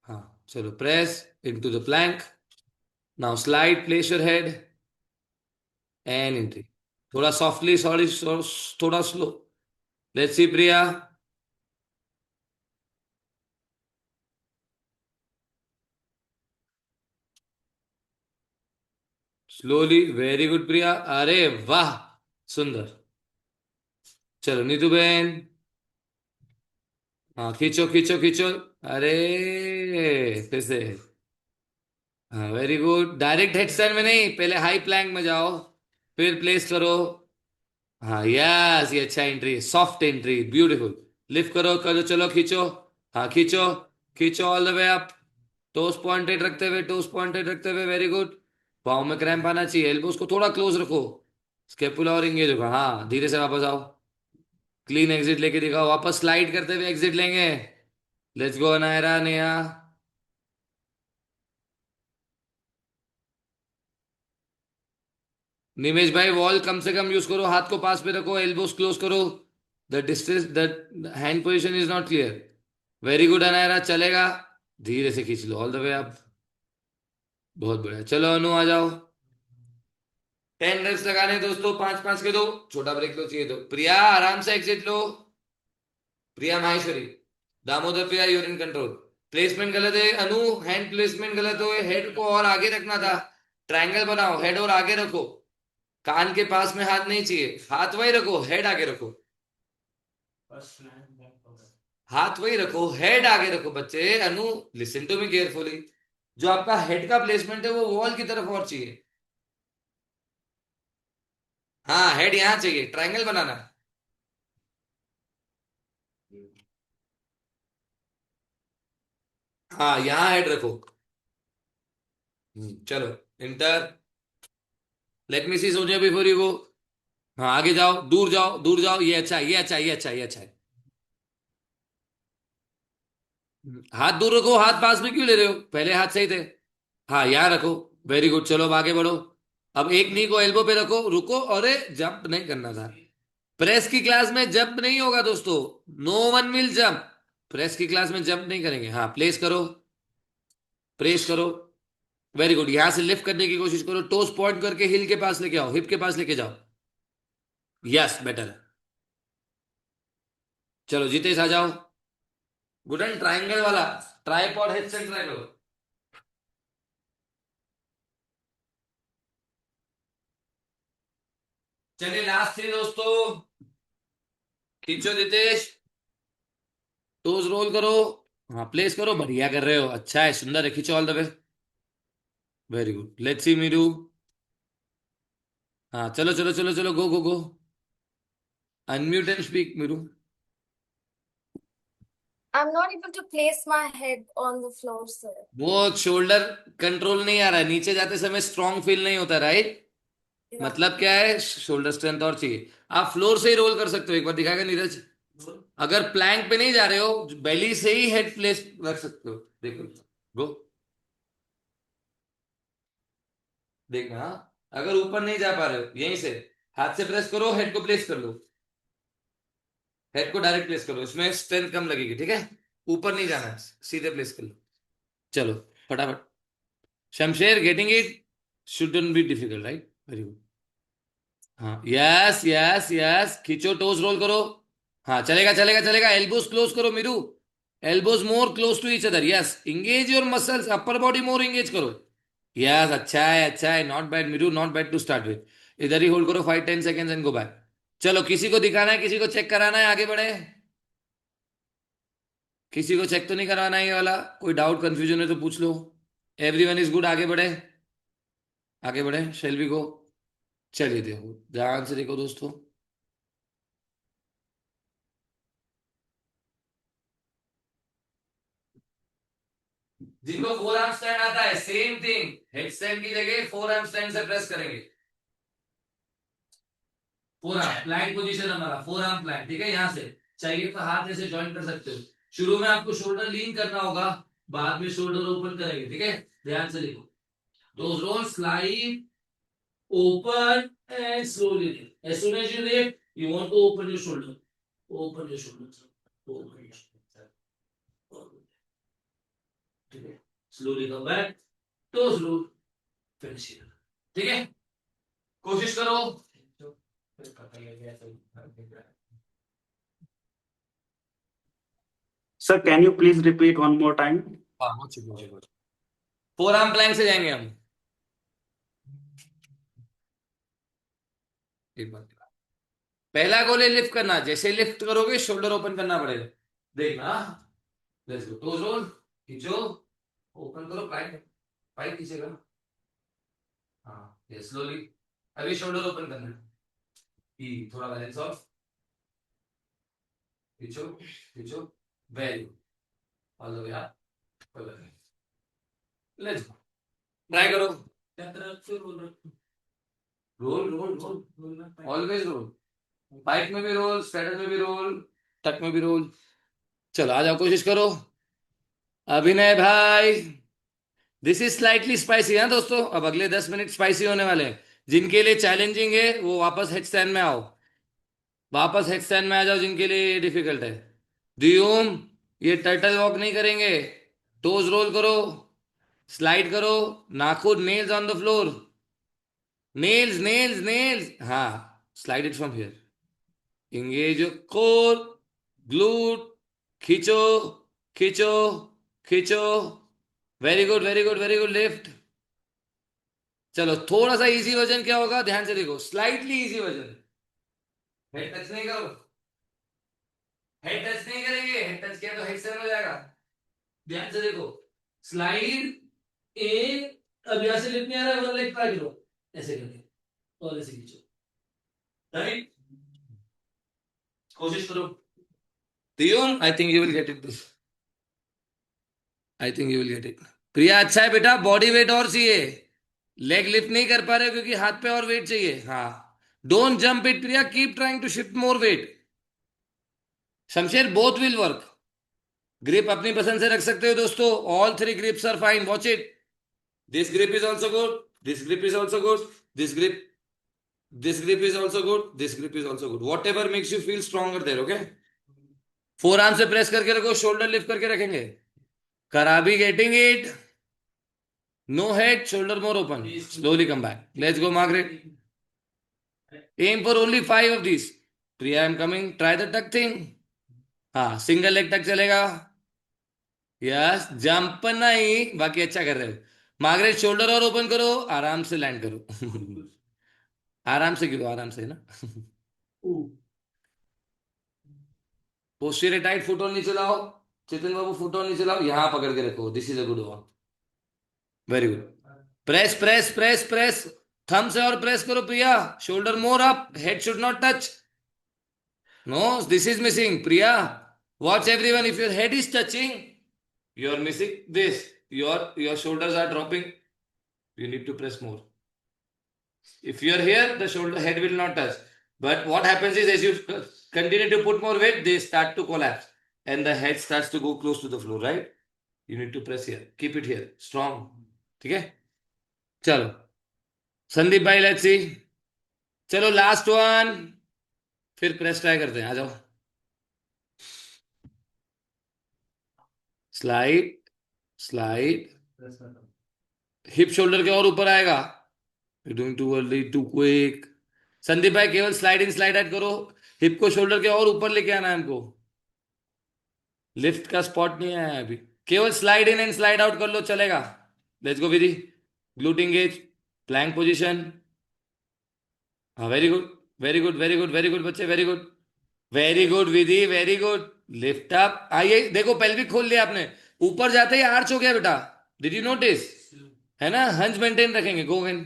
हाँ चलो, press into the plank. Now slide, place your head and entry. थोड़ा सॉफ्टली, सॉरी, थोड़ा slow. Let's see Priya. Slowly, very good Priya, अरे वाह, सुंदर। चलो नीतू बहन। हाँ खींचो खींचो खींचो। अरे फिर से। हाँ वेरी गुड, डायरेक्ट हेडस्टैंड में नहीं, पहले हाई प्लैंक में जाओ, फिर प्लेस करो। हाँ यस, ये अच्छा entry, soft entry, beautiful. Lift करो करो, चलो खींचो। हाँ खींचो, खींचो all the way up. Toes pointed रखते हुए, टोस पॉइंटेड रखते हुए, वेरी गुड। पाँव में क्रैम्प आना चाहिए, एल्बोस को थोड़ा क्लोज रखो। स्केपुला और इंगेज होगा। हाँ धीरे से वापस आओ। क्लीन एग्जिट लेके दिखाओ, वापस स्लाइड करते हुए एग्जिट लेंगे। Let's go Naira, Neha. निमेश भाई, वॉल कम से कम यूज करो, हाथ को पास पे रखो, एल्बोस क्लोज करो। The distance, the hand position is not clear. Very good Anaira, चलेगा। धीरे से खींच लो ऑल द वे अप। बहुत बढ़िया, चलो अनु आ जाओ। 10 रेप्स लगाने हैं दोस्तों, 5-5 के दो। छोटा ब्रेक लो चाहिए तो। प्रिया आराम से exit low. Priya Maheshwari. Damodar Priya, you're in control. Placement गलत है अनु, हैंड प्लेसमेंट गलत हो, हेड को और आगे रखना था। ट्रायंगल बनाओ, हेड और आगे रखो। कान के पास में हाथ नहीं चाहिए, हाथ वही रखो, हेड आगे रखो। हाथ वही रखो, हेड आगे रखो बच्चे। अनु, लिसन टू मी केयरफुली। जो आपका हेड का प्लेसमेंट है वो वॉल की तरफ और चाहिए। हाँ हेड यहाँ चाहिए, ट्रायंगल बनाना। हाँ यहाँ हेड रखो। चलो enter. Let me see Sonia before you go. हाँ आगे जाओ, दूर जाओ, दूर जाओ, ये अच्छा है, ये अच्छा है, ये अच्छा है, ये अच्छा है। हाथ दूर रखो, हाथ पास में क्यों ले रहे हो, पहले हाथ सही थे। हाँ यहाँ रखो। वेरी गुड, चलो अब आगे बढ़ो। अब एक नी को एल्बो पे रखो, रुको, अरे जंप नहीं करना था। प्रेस की क्लास में जंप नहीं होगा दोस्तों। No one will jump. Press की क्लास में जंप नहीं करेंगे। हाँ प्लेस करो, प्रेस करो। वेरी गुड, यहां से लिफ्ट करने की कोशिश करो, टोस पॉइंट करके हिल के पास लेके आओ, हिप के पास लेके जाओ। Yes better. चलो जीतेश आ जाओ। गुडन ट्रायंगल वाला, ट्राइपॉड हेड से ट्राई करो। चलिए लास्ट थ्री दोस्तों। खींचो जितेश, टोज रोल करो। हाँ प्लेस करो, बढ़िया कर रहे हो, अच्छा है, सुंदर है, खींचो all the way. Very good, let's see Meeru. हाँ चलो चलो चलो चलो, go go go. Unmute and speak Meeru. I'm not able to place my head on the floor, sir. वो शोल्डर कंट्रोल नहीं आ रहा है, नीचे जाते समय स्ट्रांग फील नहीं होता, राइट। Yeah. मतलब क्या है, शोल्डर स्ट्रेंथ और चाहिए। आप फ्लोर से ही रोल कर सकते हो, एक बार दिखाएगा नीरज। अगर प्लैंक पे नहीं जा रहे हो, बेली से ही हेड प्लेस रख सकते हो, देखो। गो, देखना हाँ? अगर ऊपर नहीं जा पा रहे हो, यहीं से हाथ से प्रेस करो, हेड को प्लेस कर लो। हेड को डायरेक्ट प्लेस करो, इसमें स्ट्रेंथ कम लगेगी, ठीक है। ऊपर नहीं जाना है, सीधे प्लेस कर लो। चलो फटाफट। Shamsher, getting it, shouldn't be difficult, right, very good. हाँ यस यस यस, खींचो, टोस रोल करो। हाँ चलेगा चलेगा चलेगा, एल्बोस क्लोज करो Meeru. Elbows more close to each other, yes, engage your muscles, upper body more engage करो। यस अच्छा है, अच्छा है, not bad Meeru, not bad to start with. इधर ही होल्ड करो 5-10 सेकेंड्स एंड गो बैक। चलो किसी को दिखाना है, किसी को चेक कराना है, आगे बढ़े। किसी को चेक तो नहीं करवाना है ये वाला, कोई डाउट कंफ्यूजन है तो पूछ लो। एवरीवन इज गुड, आगे बढ़े, आगे बढ़े, शेल वी गो। चलिए देखो, ध्यान से देखो दोस्तों। जिनको फोर आर्म स्टैंड आता है, सेम थिंग, हेड स्टैंड की जगह फोर आर्म स्टैंड से प्रेस करेंगे। फोर आर्म प्लैंक पोजीशन हमारा, फोर आर्म प्लैंक, ठीक है। यहाँ से चाहिए तो हाथ ऐसे ज्वाइन कर सकते हो। शुरू में आपको शोल्डर लीन करना होगा, बाद में शोल्डर ओपन करेंगे, ठीक है। ध्यान से लिखो, those rolls slide, open and slowly lift. As soon as you lift, you want to open your shoulder. Open your shoulder. Open your shoulder. ठीक है। Slowly come back. Toes roll. Finish here. ठीक है। कोशिश करो। Sir, can you please repeat one more time? हाँ, फोर आर्म प्लैंक से जाएंगे हम। एक बार पहला गोल है लिफ्ट करना, जैसे लिफ्ट करोगे शोल्डर ओपन करना पड़ेगा, देखना। लेट्स गो, टोज रोल, खींचो, ओपन करो, प्लैंक, पाइप खींचेगा। हाँ, ये स्लोली, अभी शोल्डर ओपन करना है, थोड़ा बैलेंस ऑफ, खींचो खींचो, very good, all the way up, let's go, try करो, roll roll roll, always roll, pike में भी रोल, स्ट्रेडल में भी रोल, टक में भी रोल। चलो आ जाओ, कोशिश करो। अभिनय भाई, दिस इज स्लाइटली स्पाइसी है दोस्तों। अब अगले 10 मिनट स्पाइसी होने वाले हैं। जिनके लिए चैलेंजिंग है वो वापस हेड स्टैंड में आओ, वापस हेड स्टैंड में आ जाओ जिनके लिए डिफिकल्ट है। दियोम, ये टर्टल वॉक नहीं करेंगे, टोज रोल करो, स्लाइड करो, नाखून nails on the floor, nails nails nails, हाँ, slide it from here, engage your core, glute, खींचो खींचो खींचो, very good very good very good, lift. चलो थोड़ा सा इजी वर्जन क्या होगा, ध्यान से देखो, slightly easy version, head touch नहीं करो, हेड टच नहीं करेंगे, हेड टच किया तो हेड स्टैंड हो जाएगा। ध्यान से देखो, स्लाइड इन, अब यहां से लिफ्ट नहीं आ रहा है, वन लेग ट्राई करो, ऐसे करके और ऐसे खींचो, राइट, कोशिश करो। Diyom, I think you will get it this, I think you will get it. Priya अच्छा है बेटा, बॉडी वेट और चाहिए, लेग लिफ्ट नहीं कर पा रहे हो क्योंकि हाथ पे और वेट चाहिए। हाँ, don't jump it Priya, keep trying to shift more weight. Shamsher, both will work, grip अपनी पसंद से रख सकते हो दोस्तों, all three grips are fine, watch it, this grip is also good, this grip is also good, this grip, this grip is also good, this grip is also good, whatever makes you feel stronger there, okay. Forearm से प्रेस करके रखो, शोल्डर लिफ्ट करके रखेंगे, Karabi getting it, no head, shoulder more open, slowly come back, let's go Margaret, aim for only 5 of these, Priya I'm coming, try the tuck thing, हाँ, सिंगल लेग तक चलेगा, यस, जंप नहीं, बाकी अच्छा कर रहे हो। मार्गरेट, शोल्डर और ओपन करो, आराम से लैंड करो, आराम से गिरो, आराम से ना, पोस्टीरियर टाइट, फुट ऑन नीचे लाओ, चितन बाबू फुट ऑन नीचे लाओ, यहां पकड़ के रखो, this is a good one, very good, press press press press, thumb से और प्रेस करो Priya, shoulder more up, head should not touch, no this is missing Priya, watch everyone, if your head is touching you are missing this, your shoulders are dropping, you need to press more. If you are here, the shoulder head will not touch, but what happens is as you continue to put more weight, they start to collapse and the head starts to go close to the floor, right? You need to press here, keep it here, strong, ठीक है। चलो संदीप भाई, लेट्स सी, चलो लास्ट वन, फिर प्रेस ट्राई करते हैं, आ जाओ, स्लाइड स्लाइड, हिप शोल्डर के और ऊपर आएगा, you're doing too early, too quick, Sandeep भाई केवल स्लाइड इन स्लाइड आउट करो, हिप को शोल्डर के और ऊपर लेके आना है हमको, लिफ्ट का स्पॉट नहीं आया अभी, केवल slide in and slide out कर लो, चलेगा। Let's go Vidhi, glute engage, plank position, हाँ, very good very good very good very good बच्चे, very good very good Vidhi, very good, lift up, आइए देखो पेल्विक खोल लिया आपने, ऊपर जाते ही आर्च हो गया बेटा, डिड यू नोटिस, है ना, हंज मेंटेन रखेंगे, go in,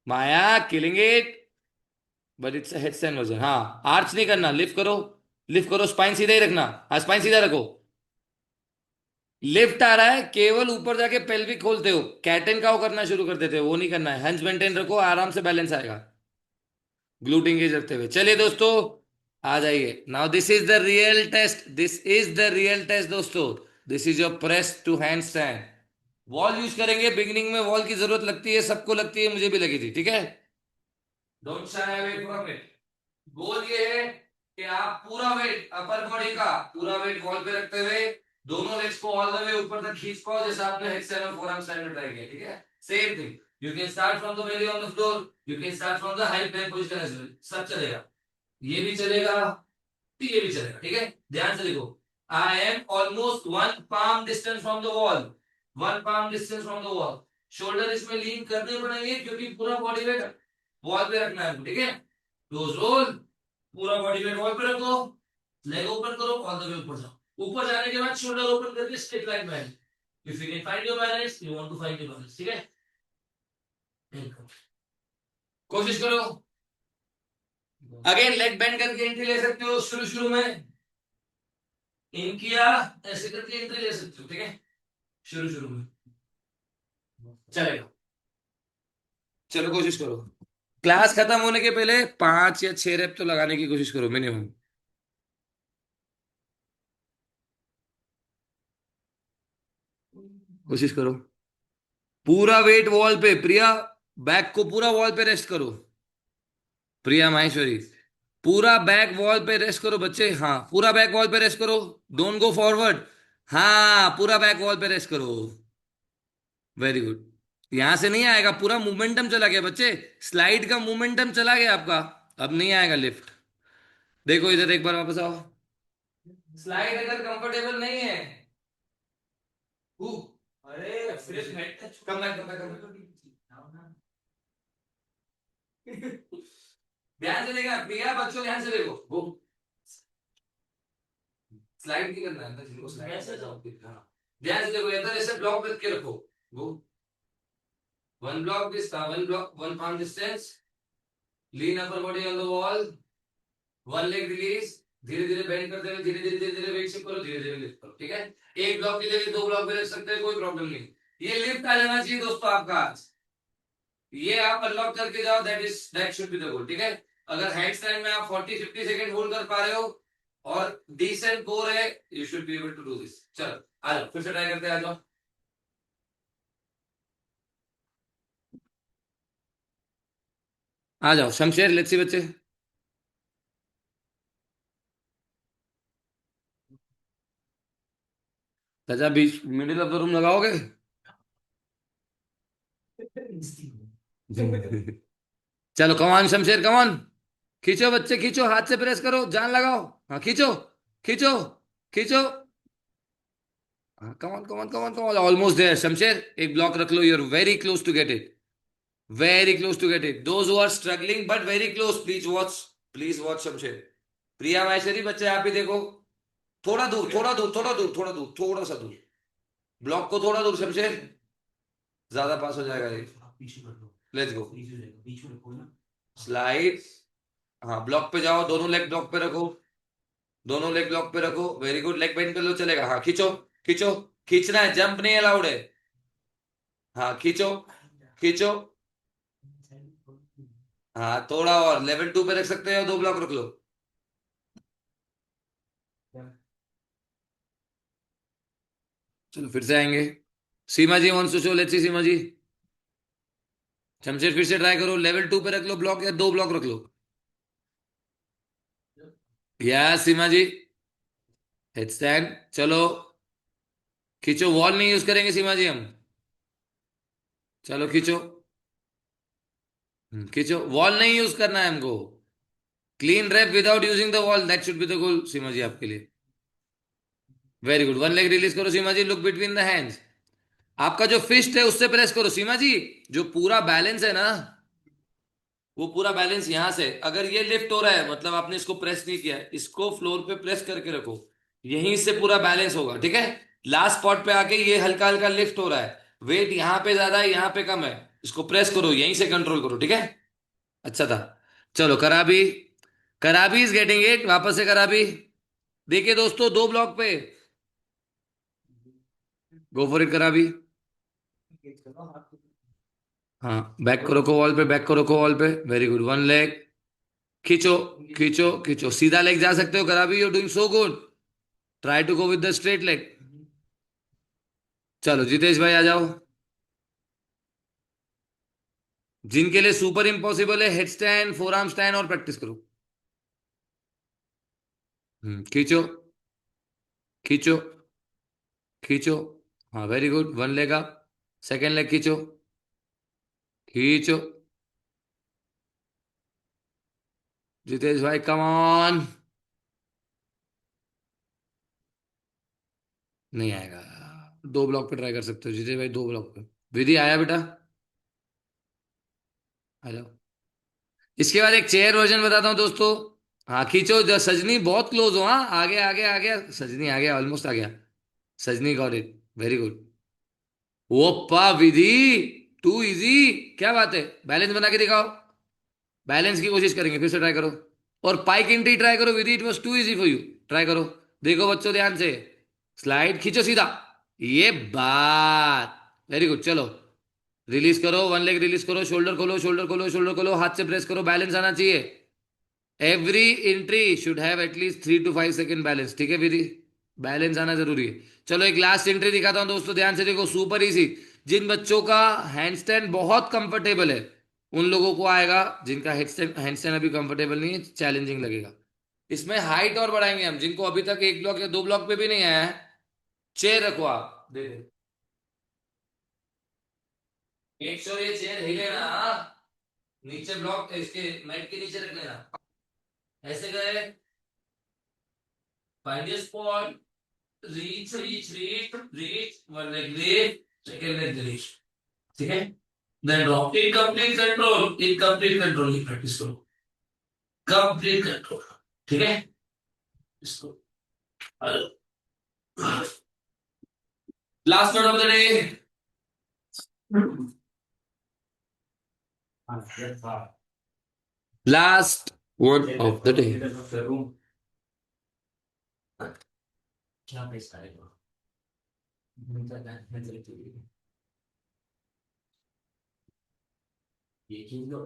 Maya killing it, but it's headstand version, हाँ, आर्च नहीं करना, लिफ्ट करो, स्पाइन सीधा ही रखना, हाँ, स्पाइन सीधा रखो, लिफ्ट आ रहा है, केवल ऊपर जाके पेल्विक खोलते हो, कैट एंड काउ करना शुरू कर देते हो, वो नहीं करना है, हंज मेंटेन रखो, आराम से बैलेंस आएगा, ग्लूटिंग गेज रखते हुए। चलिए दोस्तों, आ जाइए। Now this is the real test, this is the real test दोस्तों। This is your press to handstand. Wall use करेंगे, बिगिनिंग में वॉल की जरूरत लगती है, सबको लगती है, मुझे भी लगी थी, ठीक है। Don't shy away from it. Goal ये है कि आप पूरा वेट अपर बॉडी का पूरा वेट वॉल पे रखते हुए दोनों लेग्स को ऑल द वे ऊपर तक खींच पाओ, जैसे आपने हेक्सेन और फोरआर्म स्टैंड में ट्राई किया, ठीक है। Same thing, you can start from the very on the floor, you can start from the high plank position as well, सब चलेगा। ये भी चलेगा, ये भी चलेगा, ठीक है। ध्यान से देखो, I am almost one palm distance from the wall, one palm distance from the wall. Shoulder इसमें लीन करने पड़ेंगे क्योंकि पूरा बॉडी वेट वॉल पे रखना है, ठीक है। क्लोज रोल, पूरा बॉडी वेट वॉल पे रखो, लेग ओपन करो, ऑल द वे ऊपर जाओ। ऊपर जाने के बाद शोल्डर ओपन करके स्ट्रेट लाइन में, if you can find your balance, you want to find your balance, ठीक है। कोशिश करो। अगेन लेग बेंड करके एंट्री ले सकते हो, शुरू शुरू में इन किया, ऐसे करके एंट्री ले सकते हो, ठीक है, शुरू शुरू में चलेगा। चलो कोशिश करो। क्लास खत्म होने के पहले 5 या 6 रेप तो लगाने की कोशिश करो मिनिमम। कोशिश करो। पूरा वेट वॉल पे, प्रिया बैक को पूरा वॉल पे रेस्ट करो। प्रिया माहेश्वरी, पूरा बैक वॉल पे रेस्ट करो बच्चे, हाँ पूरा बैक वॉल पे रेस्ट करो, डोंट गो फॉरवर्ड। हाँ पूरा बैक वॉल पे रेस्ट करो, वेरी गुड। यहां से नहीं आएगा, पूरा मोमेंटम चला गया बच्चे, स्लाइड का मोमेंटम चला गया आपका, अब नहीं आएगा लिफ्ट। देखो इधर एक बार वापस आओ। स्लाइड अगर कंफर्टेबल नहीं है, ऊ, अरे फिर head touch, come back, come back, come back. ध्यान से देखा प्रिया, बच्चों ध्यान से देखो, वो स्लाइड नहीं करना है, अंदर स्लाइड ऐसे जाओ, हाँ ध्यान से देखो, इधर ऐसे ब्लॉक रख के रखो, वो वन ब्लॉक दिस था, one block, one palm distance, lean upper body on the wall, one leg release, धीरे धीरे बेंड करते हुए, धीरे धीरे धीरे धीरे वेट शिफ्ट करो, धीरे धीरे लिफ्ट करो, ठीक है। एक ब्लॉक की जगह 2 ब्लॉक भी रख सकते हैं, कोई प्रॉब्लम नहीं। ये लिफ्ट आ जाना चाहिए दोस्तों आपका आज, ये आप अनलॉक करके जाओ, दैट शुड बी द गोल, ठीक है। अगर हैंड स्टैंड में आप 40-50 सेकंड होल्ड कर पा रहे हो और डिसेंट कोर है, you should be able to do this. चलो आ जाओ, फिर से ट्राई करते हैं, आ जाओ। आ जाओ शमशेर, लेट्स सी बच्चे। चाचा बीच मिडिल ऑफ द रूम लगाओगे? चलो कमान शमशेर, कमान, खींचो बच्चे, खींचो, हाथ से प्रेस करो, जान लगाओ, हाँ खींचो, खींचो, खींचो, come on come on come on come on, almost there Shamsher, एक ब्लॉक रख लो, you are very close to get it, very close to get it, those who are struggling but very close, please watch Shamsher. Priya Maheshwari बच्चे आप ही देखो, थोड़ा दूर, थोड़ा दूर, थोड़ा दूर, थोड़ा दूर, थोड़ा सा दूर, ब्लॉक को थोड़ा दूर शमशेर, ज्यादा पास हो जाएगा ये, लेट्स गो, स्लाइड, हाँ ब्लॉक पे जाओ, दोनों लेग ब्लॉक पे रखो, दोनों लेग ब्लॉक पे रखो, वेरी गुड, लेग बेंड कर लो, चलेगा, हाँ खींचो, खींचो, खींचना है, जंप नहीं अलाउड है, हाँ खींचो, खींचो, हाँ थोड़ा और, लेवल 2 पे रख सकते हो, 2 ब्लॉक रख लो। चलो फिर से आएंगे, Seema ji wants to show, let's see Seema ji. Shamsher फिर से ट्राई करो, लेवल 2 पे रख लो ब्लॉक, या 2 ब्लॉक रख लो, या सीमा जी, हेड स्टैंड, चलो खींचो, वॉल नहीं यूज करेंगे सीमा जी हम, चलो खींचो, खींचो, वॉल नहीं यूज करना है हमको, clean rep without using the wall, that should be the goal Seema ji आपके लिए, very good, one leg release करो Seema ji, look between the hands, आपका जो फिस्ट है उससे प्रेस करो सीमा जी, जो पूरा बैलेंस है ना, वो पूरा बैलेंस यहां से, अगर ये लिफ्ट हो रहा है मतलब आपने इसको प्रेस नहीं किया है, इसको फ्लोर पे प्रेस करके रखो, यहीं से पूरा बैलेंस होगा, ठीक है। लास्ट स्पॉट पे आके ये हल्का हल्का लिफ्ट हो रहा है, वेट यहाँ पे ज्यादा है, यहाँ पे कम है, इसको प्रेस करो, यहीं से कंट्रोल करो, ठीक है। अच्छा था। चलो कराबी, कराबी इज गेटिंग इट, वापस से कराबी, देखिए दोस्तों 2 ब्लॉक पे, गो फॉर इट कराबी, हाँ बैक को रखो वॉल पे, बैक को रखो वॉल पे, वेरी गुड, वन लेग, खींचो खींचो खींचो, सीधा लेग जा सकते हो, करा भी, you doing so good. Try to go with the straight leg. चलो जितेश भाई आ जाओ। जिनके लिए सुपर इम्पॉसिबल है, head stand, forearm stand और प्रैक्टिस करो। खींचो खींचो खींचो। हाँ very good, one leg up, second leg खींचो खींचो। जितेश भाई कम ऑन। नहीं आएगा, दो ब्लॉक पे ट्राई कर सकते हो जितेश भाई, दो ब्लॉक पे। विधि आया बेटा, आ जाओ। इसके बाद एक चेयर वर्जन बताता हूँ दोस्तों। हाँ खींचो, सजनी बहुत क्लोज हो, हाँ आगे आगे आ गया, सजनी आ गया, ऑलमोस्ट आ गया। Sajni got it, very good. ओप्पा विधि, टू इजी, क्या बात है। बैलेंस बना के दिखाओ, बैलेंस की कोशिश करेंगे, फिर से ट्राई करो। और पाइक एंट्री ट्राई करो Vidhi, it was too easy for you. Try करो, देखो बच्चों ध्यान से, स्लाइड खींचो सीधा, ये बात, वेरी गुड। चलो रिलीज करो, वन लेग रिलीज करो, शोल्डर खोलो शोल्डर खोलो शोल्डर खोलो, हाथ से प्रेस करो, बैलेंस आना चाहिए। Every entry should have at least 3 to 5 second balance, ठीक है विधि, बैलेंस आना जरूरी है। चलो एक लास्ट एंट्री दिखाता हूं दोस्तों, ध्यान से देखो, सुपर इजी। जिन बच्चों का हैंडस्टैंड बहुत कंफर्टेबल है उन लोगों को आएगा, जिनका हैंडस्टैंड अभी कंफर्टेबल नहीं है, चैलेंजिंग लगेगा। इसमें हाइट और बढ़ाएंगे हम, जिनको अभी तक एक ब्लॉक या दो ब्लॉक पे भी नहीं आया है। चेयर रखो आप, देखो एक सौ, ये चेयर हिले ना, नीचे ब्लॉक इसके मैट के नीचे रख लेना, ऐसे गए, find your spot, reach, one leg reach, second leg reach, ठीक है। देन ड्रॉप, इनकम्प्लीट कंट्रोल की प्रैक्टिस करो, कंप्लीट कंट्रोल, ठीक है। इसको last word of the day, last word of the day, क्या पैसा है ये चीज लो,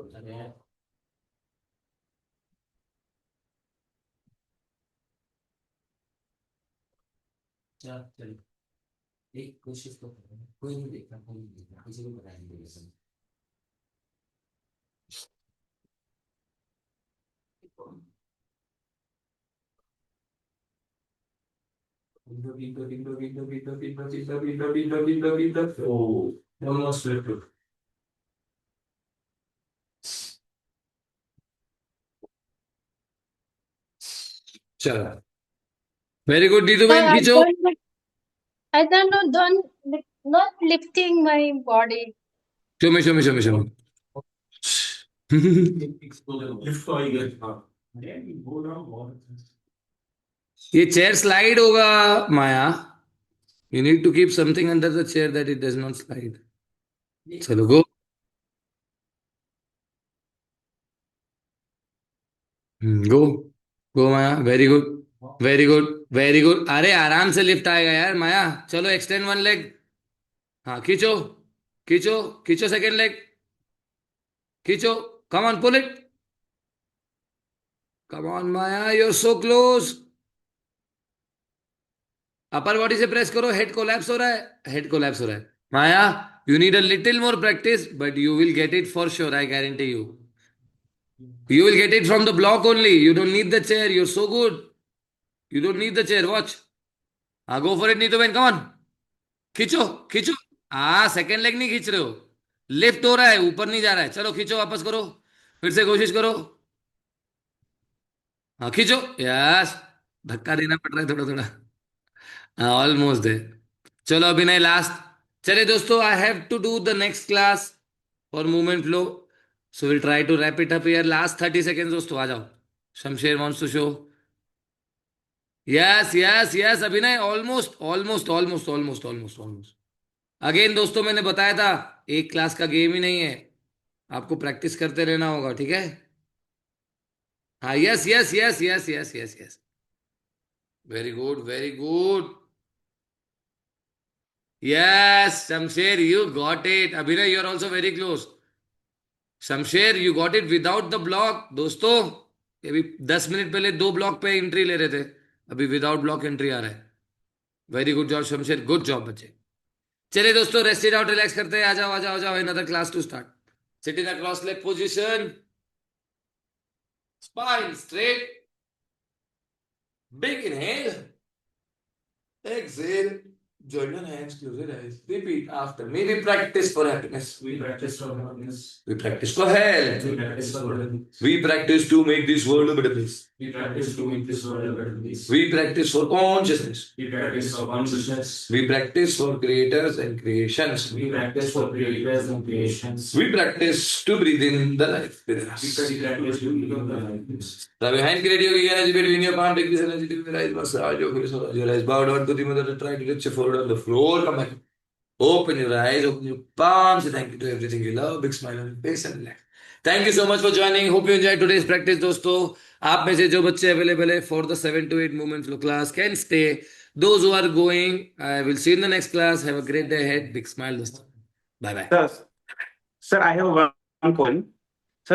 चल एक कोशिश तो करो, कोई नहीं देखता, कोई नहीं देखता, किसी को पता नहीं देगा। Oh, almost flipped. चलो वेरी गुड, दीदू बहन I खींचो। don't, I don't know, don't, not lifting my body. Show में ये चेयर स्लाइड होगा Maya, you need to keep something under the chair that it does not slide. चलो go, go go Maya, very good very good very good. अरे आराम से लिफ्ट आएगा यार माया। चलो एक्सटेंड वन लेग, हाँ खींचो खींचो खींचो, सेकेंड लेग खींचो, come on pull it, come on Maya, you are so close. Upper body से प्रेस करो, हेड कोलैप्स हो रहा है, हेड कोलैप्स हो रहा है Maya. You need a little more practice but you will get it for sure, I guarantee you. You will get it from the block only. You don't need the chair. You're so good. You don't need the chair. Watch. Go for it, Neetu Ben. Come on. खींचो खींचो। सेकंड लेग नहीं खींच रहे हो, लिफ्ट हो रहा है, ऊपर नहीं जा रहा है। चलो खींचो, वापस करो, फिर से कोशिश करो। हाँ खींचो, यस, धक्का देना पड़ रहा है थोड़ा थोड़ा। हाँ ऑलमोस्ट है। चलो अभी नहीं, लास्ट। चलिए दोस्तों, I have to do the next class for movement flow, so will try to wrap it up here. Last 30 second दोस्तों, आ जाओ। Shamsher wants to show, yes yes yes Abhinay, almost almost almost almost almost almost. Again दोस्तों, मैंने बताया था एक क्लास का गेम ही नहीं है, आपको प्रैक्टिस करते रहना होगा, ठीक है। हाँ yes yes yes yes yes yes yes, very good very good. Yes Shamsher, you got it. Abhinay, you are also very close. Shamsher, you got it without the block दोस्तों। अभी 10 मिनट पहले 2 ब्लॉक पे एंट्री ले रहे थे, अभी विदाउट ब्लॉक एंट्री आ रहा है। Very good job Shamsher, good job बच्चे। चलिए दोस्तों, रेस्ट इट आउट, रिलैक्स करते हैं। आ जाओ आ जाओ आ जाओ, another class to start. Sit in the cross leg position, spine straight, big inhale, exhale, join your hands, close your eyes, repeat after me. We practice for happiness, We practice for happiness. we practice for health, We practice for health. we practice to make this world a better place, We practice to make this world a better place. we practice for consciousness, We practice for consciousness. we practice for creators and creations, We practice for creators and creations. we practice to breathe in the life within us. We practice to become the life. Now your hand create yogic energy between your palm, take this energy to your eyes, massage your face, massage your eyes, bow down to the mother, try to reach your forehead on the floor, come back. Open your eyes, open your palms, say thank you to everything you love, big smile on your face and relax. Thank you so much for joining. Hope you enjoyed today's practice, दोस्तों। आप में से जो बच्चे अवेलेबल है for the 7 to 8 movement flow class can stay. Those who are going, I will see you in the next class. Have a great day ahead. Big smile, दोस्तों. Bye bye. Sir, I have one question.